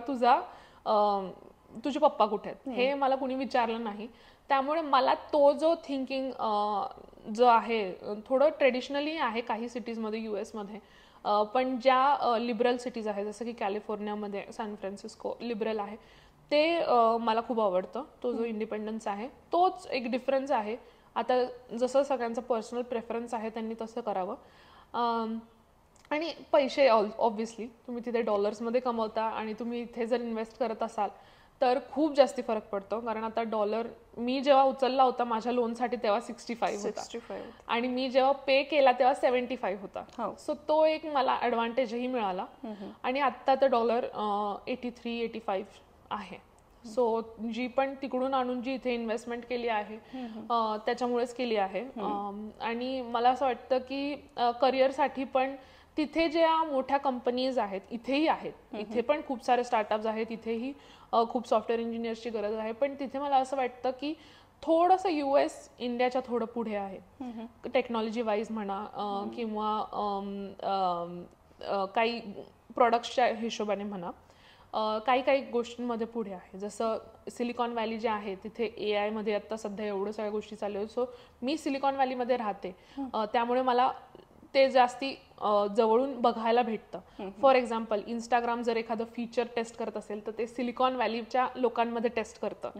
Speaker 2: तुझे पप्पा कुठे आहेत, हे मला कुणी विचारलं नाही. त्यामुळे मला तो जो थिंकिंग जो आहे थोडं ट्रेडिशनली आहे काही सिटीजमध्ये US मध्ये, पण ज्या लिबरल सिटीज आहेत जसं की कॅलिफोर्नियामध्ये सॅन फ्रान्सिस्को लिबरल आहे ते मला खूप आवडतं. तो जो इंडिपेंडन्स आहे तोच एक डिफरन्स आहे. आता जसं सगळ्यांचा पर्सनल प्रेफरन्स आहे त्यांनी तसं करावं. आणि पैसे ऑब्व्हियसली तुम्ही तिथे डॉलर्समध्ये कमवता आणि तुम्ही इथे जर इन्व्हेस्ट करत असाल तर खूप जास्ती फरक पडतो. कारण आता डॉलर मी जेव्हा उचलला होता माझ्या लोनसाठी तेव्हा 65 होता
Speaker 1: 65
Speaker 2: आणि मी जेव्हा पे केला तेव्हा 75
Speaker 1: हो.
Speaker 2: होता. सो तो एक मला ॲडव्हान्टेजही मिळाला. आणि आत्ता तर डॉलर 83-85 आहे. सो जी पण तिकडून आणून जी इथे इन्व्हेस्टमेंट केली आहे त्याच्यामुळेच केली आहे. आणि मला असं वाटतं की करिअरसाठी पण तिथे ज्या मोठ्या कंपनीज आहेत इथेही आहेत, इथे पण खूप सारे स्टार्टअप्स आहेत, इथेही खूप सॉफ्टवेअर इंजिनियर्सची गरज आहे. पण तिथे मला असं वाटतं की थोडंसं US इंडियाच्या थोडं पुढे आहे टेक्नॉलॉजी वाईज म्हणा किंवा काही प्रोडक्ट्सच्या हिशोबाने म्हणा, काही काही गोष्टींमध्ये पुढे आहे. जसं सिलिकॉन व्हॅली जे आहे तिथे AI मध्ये आता सध्या एवढं सगळ्या गोष्टी चालू आहेत. सो मी सिलिकॉन व्हॅलीमध्ये राहते, त्यामुळे मला ते जास्ती जवळून बघायला भेटतं. फॉर एक्झाम्पल इंस्टाग्राम जर एखादं फीचर टेस्ट करत असेल तर ते सिलिकॉन व्हॅलीच्या लोकांमध्ये टेस्ट करतं.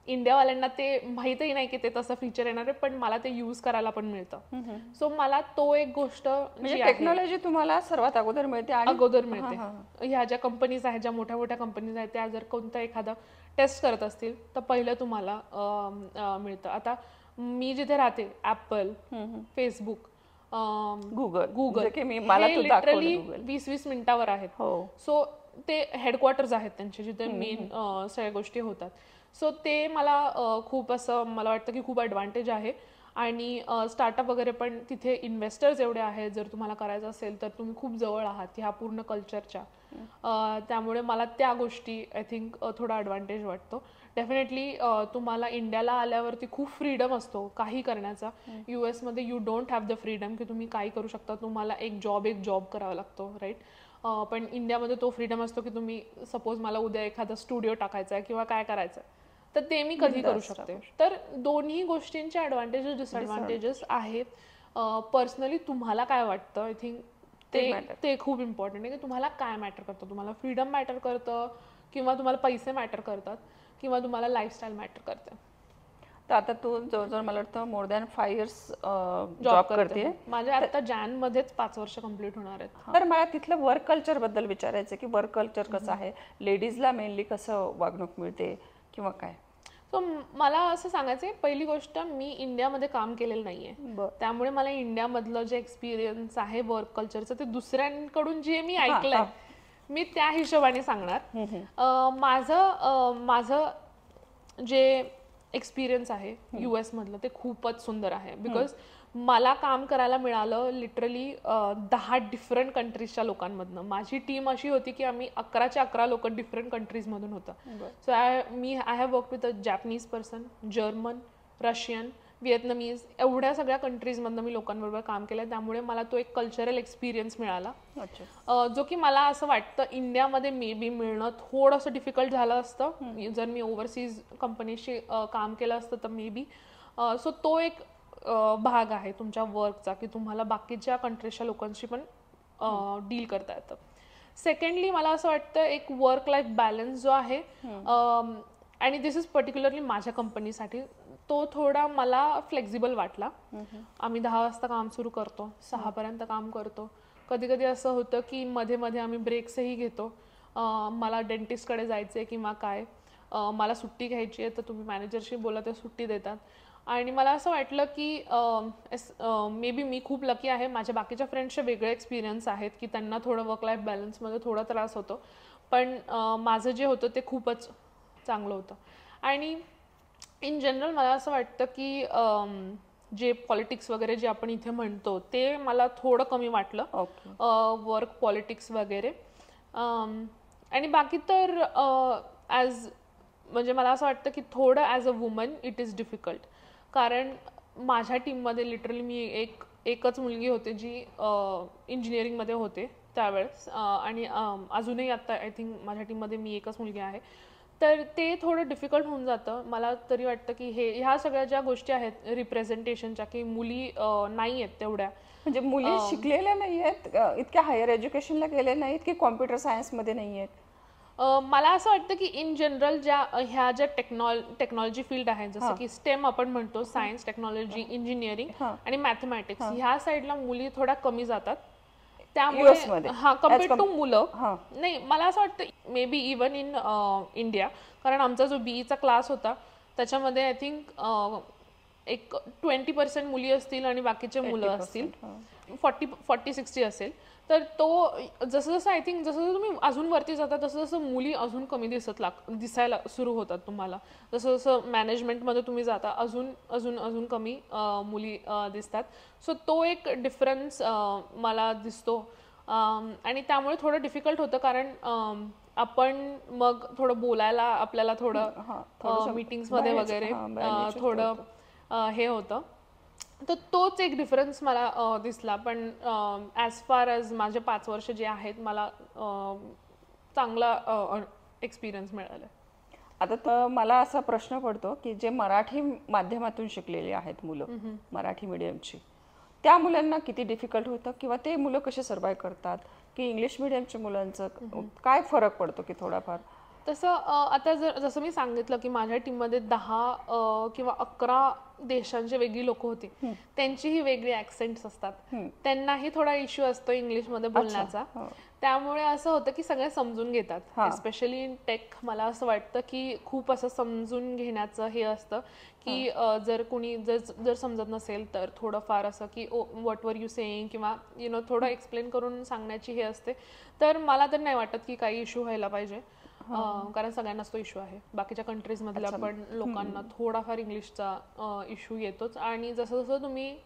Speaker 2: इंडियावाल्यांना ते माहितही नाही की ते तसं फीचर येणार आहे, पण मला ते यूज करायला पण मिळतं. सो मला तो एक गोष्ट
Speaker 1: म्हणजे टेक्नॉलॉजी तुम्हाला सर्वात अगोदर मिळते आणि
Speaker 2: अगोदर मिळते. ह्या ज्या कंपनीज आहेत, ज्या मोठ्या मोठ्या कंपनीज आहेत, त्या जर कोणतं एखादं टेस्ट करत असतील तर पहिलं तुम्हाला मिळतं. आता मी जिथे राहते ऍपल, फेसबुक, गुगल हे लिटरली 20-20 मिनिटावर आहेत. सो ते हेडक्वार्टर्स आहेत त्यांचे जिथे मेन सगळ्या गोष्टी होतात. सो ते मला खूप असं मला वाटतं की खूप ॲडव्हान्टेज आहे. आणि स्टार्टअप वगैरे पण तिथे इन्व्हेस्टर्स एवढे आहेत, जर तुम्हाला करायचं असेल तर तुम्ही खूप जवळ आहात ह्या पूर्ण कल्चरच्या. त्यामुळे मला त्या गोष्टी आय थिंक थोडा ॲडव्हान्टेज वाटतो. डेफिनेटली तुम्हाला इंडियाला आल्यावरती खूप फ्रीडम असतो काही करण्याचा. US मध्ये you don't have the freedom की तुम्ही काही करू शकता, तुम्हाला एक जॉब करावा लागतो, राईट. पण इंडियामध्ये तो फ्रीडम असतो की तुम्ही सपोज मला उद्या एखादा स्टुडिओ टाकायचा आहे किंवा काय करायचं तर ते मी कधी करू शकते. तर दोन्ही गोष्टींचे ॲडव्हान्टेजेस डिसएडव्हान्टेजेस आहेत. पर्सनली तुम्हाला काय वाटतं? आय थिंक ते खूप इम्पॉर्टंट आहे की तुम्हाला काय मॅटर करतं. तुम्हाला फ्रीडम मॅटर करतं किंवा तुम्हाला पैसे मॅटर करतात किंवा तुम्हाला लाईफस्टाईल मॅटर करते.
Speaker 1: तर आता तू जवळजवळ मला वाटतं मोर दॅन 5 years जॉब करते.
Speaker 2: माझ्या आता जॅनमध्येच 5 वर्ष कंप्लीट होणार आहेत.
Speaker 1: तर मला तिथलं वर्क कल्चर बद्दल विचारायचं की वर्क कल्चर कसं आहे, लेडीजला मेनली कसं वागणूक मिळते किंवा काय.
Speaker 2: सो मला असं सांगायचं पहिली गोष्ट, मी इंडियामध्ये काम केलेलं नाहीये, त्यामुळे मला इंडियामधलं जे एक्सपिरियन्स आहे वर्क कल्चरचं ते दुसऱ्यांकडून जे मी ऐकलंय मी त्या हिशोबाने सांगणार. माझं जे एक्सपिरियन्स आहे US मधलं ते खूपच सुंदर आहे. बिकॉज मला काम करायला मिळालं लिटरली 10 डिफरंट कंट्रीजच्या लोकांमधनं. माझी टीम अशी होती की आम्ही 11च्या 11 लोक डिफरंट कंट्रीजमधून होतं. So I have work with a Japanese person, German, Russian, व्हिएतनामीज, एवढ्या सगळ्या कंट्रीजमधनं मी लोकांबरोबर काम केलं. त्यामुळे मला तो एक कल्चरल एक्सपिरियन्स मिळाला, जो की मला असं वाटतं इंडियामध्ये मे बी मिळणं थोडंसं डिफिकल्ट झालं असतं जर मी ओव्हरसीज कंपनीशी काम केलं असतं तर मे बी. सो तो एक भाग आहे तुमच्या वर्कचा की तुम्हाला बाकीच्या कंट्रीजच्या लोकांशी पण डील करता येतं. सेकंडली मला असं वाटतं एक वर्क लाईफ बॅलन्स जो आहे, आणि दिस इज पर्टिक्युलरली माझ्या कंपनीसाठी, तो थोडा मला फ्लेक्झिबल वाटला. आम्ही 10 वाजता काम सुरू करतो, 6 पर्यंत काम करतो. कधी कधी असं होतं की मध्ये मध्ये आम्ही ब्रेक्सही घेतो. मला डेंटिस्टकडे जायचं आहे किंवा काय, मला सुट्टी घ्यायची आहे तर तुम्ही मॅनेजरशी बोला, ते सुट्टी देतात. आणि मला असं वाटलं की मे बी मी खूप लकी आहे. माझ्या बाकीच्या फ्रेंड्सचे वेगळे एक्सपिरियन्स आहेत की त्यांना थोडं वर्क लाईफ बॅलन्समध्ये थोडा त्रास होतो, पण माझं जे होतं ते खूपच चांगलं होतं. आणि इन जनरल मला असं वाटतं की जे पॉलिटिक्स वगैरे जे आपण इथे म्हणतो ते मला थोडं कमी वाटलं, वर्क पॉलिटिक्स वगैरे. आणि बाकी तर म्हणजे मला असं वाटतं की थोडं as a woman it is difficult. कारण माझ्या टीममध्ये लिटरली मी एकच मुलगी होते जी इंजिनिअरिंगमध्ये होते त्यावेळेस, आणि अजूनही आता आय थिंक माझ्या टीममध्ये मी एकच मुलगी आहे. तर ते थोडं डिफिकल्ट होऊन जातं. मला तरी वाटतं की ह्या सगळ्या ज्या गोष्टी आहेत रिप्रेझेंटेशनच्या, की मुली नाही आहेत तेवढ्या.
Speaker 1: म्हणजे मुली शिकलेल्या नाही आहेत, इतक्या हायर एज्युकेशनला गेल्या नाहीत की कॉम्प्युटर सायन्समध्ये नाही आहेत?
Speaker 2: मला असं वाटतं की इन जनरल ह्या ज्या टेक्नॉलॉजी फील्ड आहेत, जसं की स्टेम आपण म्हणतो, सायन्स, टेक्नॉलॉजी, इंजिनिअरिंग आणि मॅथमॅटिक्स, ह्या साईडला मुली थोड्या कमी जातात. त्यामुळे
Speaker 1: US मध्ये
Speaker 2: हा कम्पेअर्ड टू मुलं नाही, मला असं वाटतं may be even in India, कारण आमचा जो बीईचा क्लास होता त्याच्यामध्ये आय थिंक एक 20% मुली असतील आणि बाकीचे मुलं असतील, 40-60 असेल. तर तो जसं जसं आय थिंक जसं जसं तुम्ही अजून वरती जाता तसं जसं मुली अजून कमी दिसायला सुरू होतात तुम्हाला. जसं जसं मॅनेजमेंटमध्ये तुम्ही जाता अजून अजून अजून कमी मुली दिसतात. सो तो एक डिफरन्स मला दिसतो. आणि त्यामुळे थोडं डिफिकल्ट होतं, कारण आपण मग थोडं बोलायला आपल्याला थोडं मीटिंग्समध्ये वगैरे थोडं हे होतं. तर तोच एक डिफरन्स मला दिसला. पण ॲज फार ॲज माझे 5 वर्ष जे आहेत, मला चांगला एक्सपिरियन्स मिळाला.
Speaker 1: आता तर मला असा प्रश्न पडतो की जे मराठी माध्यमातून शिकलेली आहेत मुलं, मराठी मीडियमची, त्या मुलांना किती डिफिकल्ट होतं किंवा ते मुलं कसे सर्वाइव्ह करतात, की इंग्लिश मीडियमच्या मुलांचं काय फरक पडतो की थोडाफार?
Speaker 2: तसं आता जसं मी सांगितलं की माझ्या टीममध्ये 10 किंवा 11 देशांची वेगळी लोक होती. त्यांचीही वेगळी ॲक्सेंट्स असतात, त्यांनाही थोडा इश्यू असतो इंग्लिशमध्ये बोलण्याचा. त्यामुळे असं होतं की सगळे समजून घेतात. एस्पेशली इन टेक मला असं वाटतं की खूप असं समजून घेण्याचं हे असतं की जर कोणी जर समजत नसेल तर थोडंफार असं की व्हॉट वर यू सेइंग किंवा थोडं एक्सप्लेन करून सांगण्याची हे असते. तर मला तर नाही वाटत की काही इश्यू व्हायला पाहिजे, कारण सगळ्यांनाच तो इश्यू आहे. बाकीच्या कंट्रीज मधल्या पण लोकांना थोडाफार इंग्लिशचा इश्यू येतोच. आणि जसं जसं तुम्ही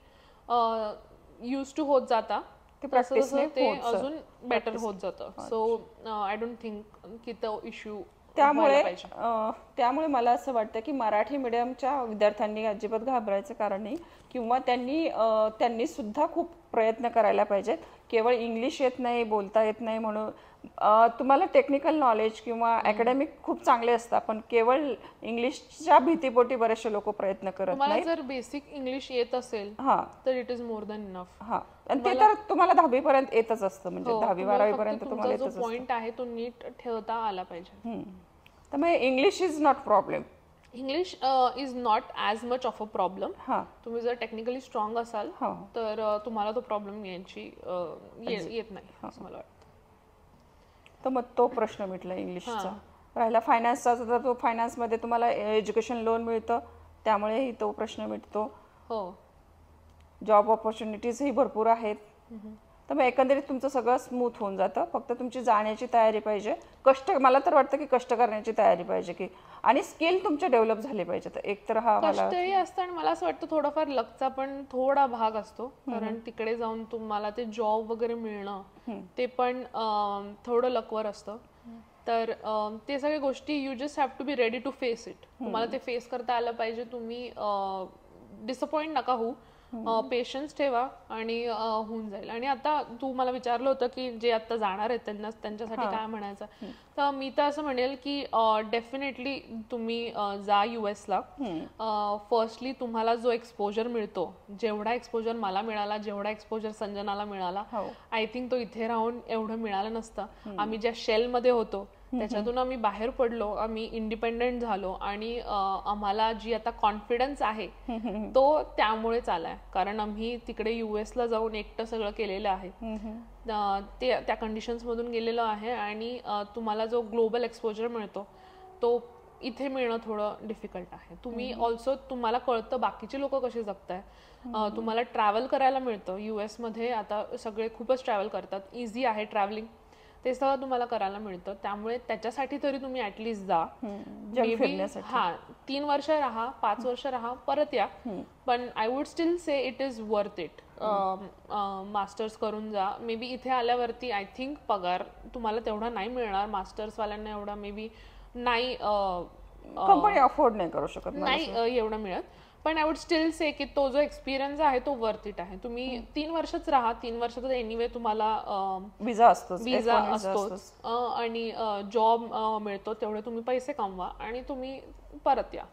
Speaker 2: यूज टू होत जाता तसं तसं ते अजून बेटर होत जातं. सो आय डोंट थिंक की तो इश्यू
Speaker 1: त्यामुळे मला असं वाटतं की मराठी मीडियमच्या विद्यार्थ्यांनी अजिबात घाबरायचं कारण नाही, किंवा त्यांनी सुद्धा खूप प्रयत्न करायला पाहिजेत. केवळ इंग्लिश येत नाही, बोलता येत नाही म्हणून तुम्हाला टेक्निकल नॉलेज किंवा अकॅडमिक खूप चांगले असतात, पण केवळ इंग्लिशच्या भीतीपोटी बरेचसे लोक प्रयत्न करत नाही.
Speaker 2: जर बेसिक इंग्लिश येत असेल तर it is more than enough.
Speaker 1: आणि ते तर तुम्हाला 10वी पर्यंत येतच असतं, म्हणजे 10वी-12वी पर्यंत तुम्हाला
Speaker 2: जो पॉइंट आहे तो नीट ठेवता आला पाहिजे.
Speaker 1: तर मग English is not problem.
Speaker 2: English is not as much of a problem. तुम्ही जर टेक्निकली स्ट्रॉंग असाल तर तुम्हाला तो प्रॉब्लेम येत नाही असं मला वाटतं.
Speaker 1: तर मग तो प्रश्न मिटला इंग्लिशचा. राहिला फायनान्सचा, तर तो फायनान्समध्ये तुम्हाला एज्युकेशन लोन मिळतं, त्यामुळेही तो प्रश्न मिटतो. जॉब ऑपॉर्च्युनिटीजही भरपूर आहेत. तर मग एकंदरीत तुमचं सगळं स्मूथ होऊन जातं. फक्त तुमची जाण्याची तयारी पाहिजे, मला तर वाटतं की कष्ट करण्याची तयारी पाहिजे, की आणि स्किल तुमचे डेव्हलप झाले पाहिजे. तर एक तर
Speaker 2: कष्टही असतं आणि मला असं वाटतं थोडाफार लकचा पण थोडा भाग असतो, कारण तिकडे जाऊन तुम्हाला ते जॉब वगैरे मिळणं ते पण थोडं लकवर असतं. तर ते सगळ्या गोष्टी you just have to be ready to face it. तुम्हाला ते फेस करता आलं पाहिजे. तुम्ही डिसअपॉइंट नका होऊ, पेशन्स ठेवा आणि होऊन जाईल. आणि आता तू मला विचारलं होतं की जे आता जाणार आहेत त्यांच्यासाठी काय म्हणायचं, तर मी तर असं म्हणेल की डेफिनेटली तुम्ही जा US ला. फर्स्टली तुम्हाला जो एक्सपोजर मिळतो, जेवढा एक्सपोजर मला मिळाला, जेवढा एक्सपोजर संजनाला मिळाला, आय थिंक तो इथे राहून एवढं मिळालं नसतं. आम्ही ज्या शेलमध्ये होतो त्याच्यातून आम्ही बाहेर पडलो, आम्ही इंडिपेंडेंट झालो आणि आम्हाला जी आता कॉन्फिडन्स आहे तो त्यामुळेच आलाय, कारण आम्ही तिकडे US ला जाऊन एकटं सगळं केलेलं आहे. त्या कंडिशन्स मधून गेलेलो आहे. आणि तुम्हाला जो ग्लोबल एक्सपोजर मिळतो तो इथे मिळणं थोडं डिफिकल्ट आहे. तुम्ही ऑल्सो तुम्हाला कळतं बाकीचे लोक कसे जगताय. तुम्हाला ट्रॅव्हल करायला मिळतं. US मध्ये आता सगळे खूपच ट्रॅव्हल करतात, इझी आहे ट्रॅव्हलिंग, ते सगळं तुम्हाला करायला मिळतं. त्यामुळे त्याच्यासाठी तरी तुम्ही ऍटलिस्ट जा. 3 वर्ष राहा, 5 वर्ष राहा, परत या. पण I would steel say it is worth it. Masters करून जा. मे बी इथे आल्यावरती आय थिंक पगार तुम्हाला तेवढा नाही मिळणार. मास्टर्स वाल्यांना एवढा मे बी नाही,
Speaker 1: कंपनी अफोर्ड नाही करू शकत,
Speaker 2: नाही एवढं मिळत. पण आय वुड स्टील से की तो जो एक्सपिरियन्स आहे तो वर्थ इट आहे. तुम्ही 3 वर्षच राहा, 3 वर्षात एनिवे तुम्हाला
Speaker 1: विजा असतोच,
Speaker 2: विजा
Speaker 1: F1 विजा
Speaker 2: असतोच आणि जॉब मिळतो, तेवढे तुम्ही पैसे कमवा आणि तुम्ही परत या,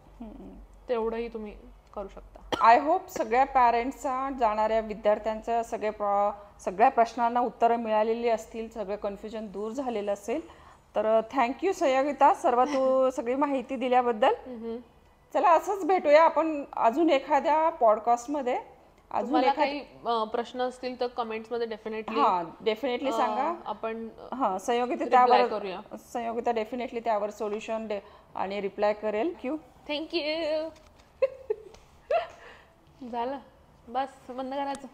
Speaker 2: तेवढंही तुम्ही करू शकता.
Speaker 1: आय होप सगळ्या पॅरेंट्सचा, जाणाऱ्या विद्यार्थ्यांच्या सगळ्या प्रश्नांना उत्तरं मिळालेली असतील, सगळं कन्फ्युजन दूर झालेलं असेल. तर थँक्यू संयोगिता, सर्व तू सगळी माहिती दिल्याबद्दल. चला असंच भेटूया आपण अजून एखाद्या पॉडकास्टमध्ये. अजून
Speaker 2: मला काही प्रश्न असतील तर कमेंट्स मध्ये
Speaker 1: डेफिनेटली सांगा.
Speaker 2: आपण
Speaker 1: संयोगिता डेफिनेटली त्यावर सोल्युशन आणि रिप्लाय करेल.
Speaker 2: थँक्यू. झालं, बस बंद करायचं.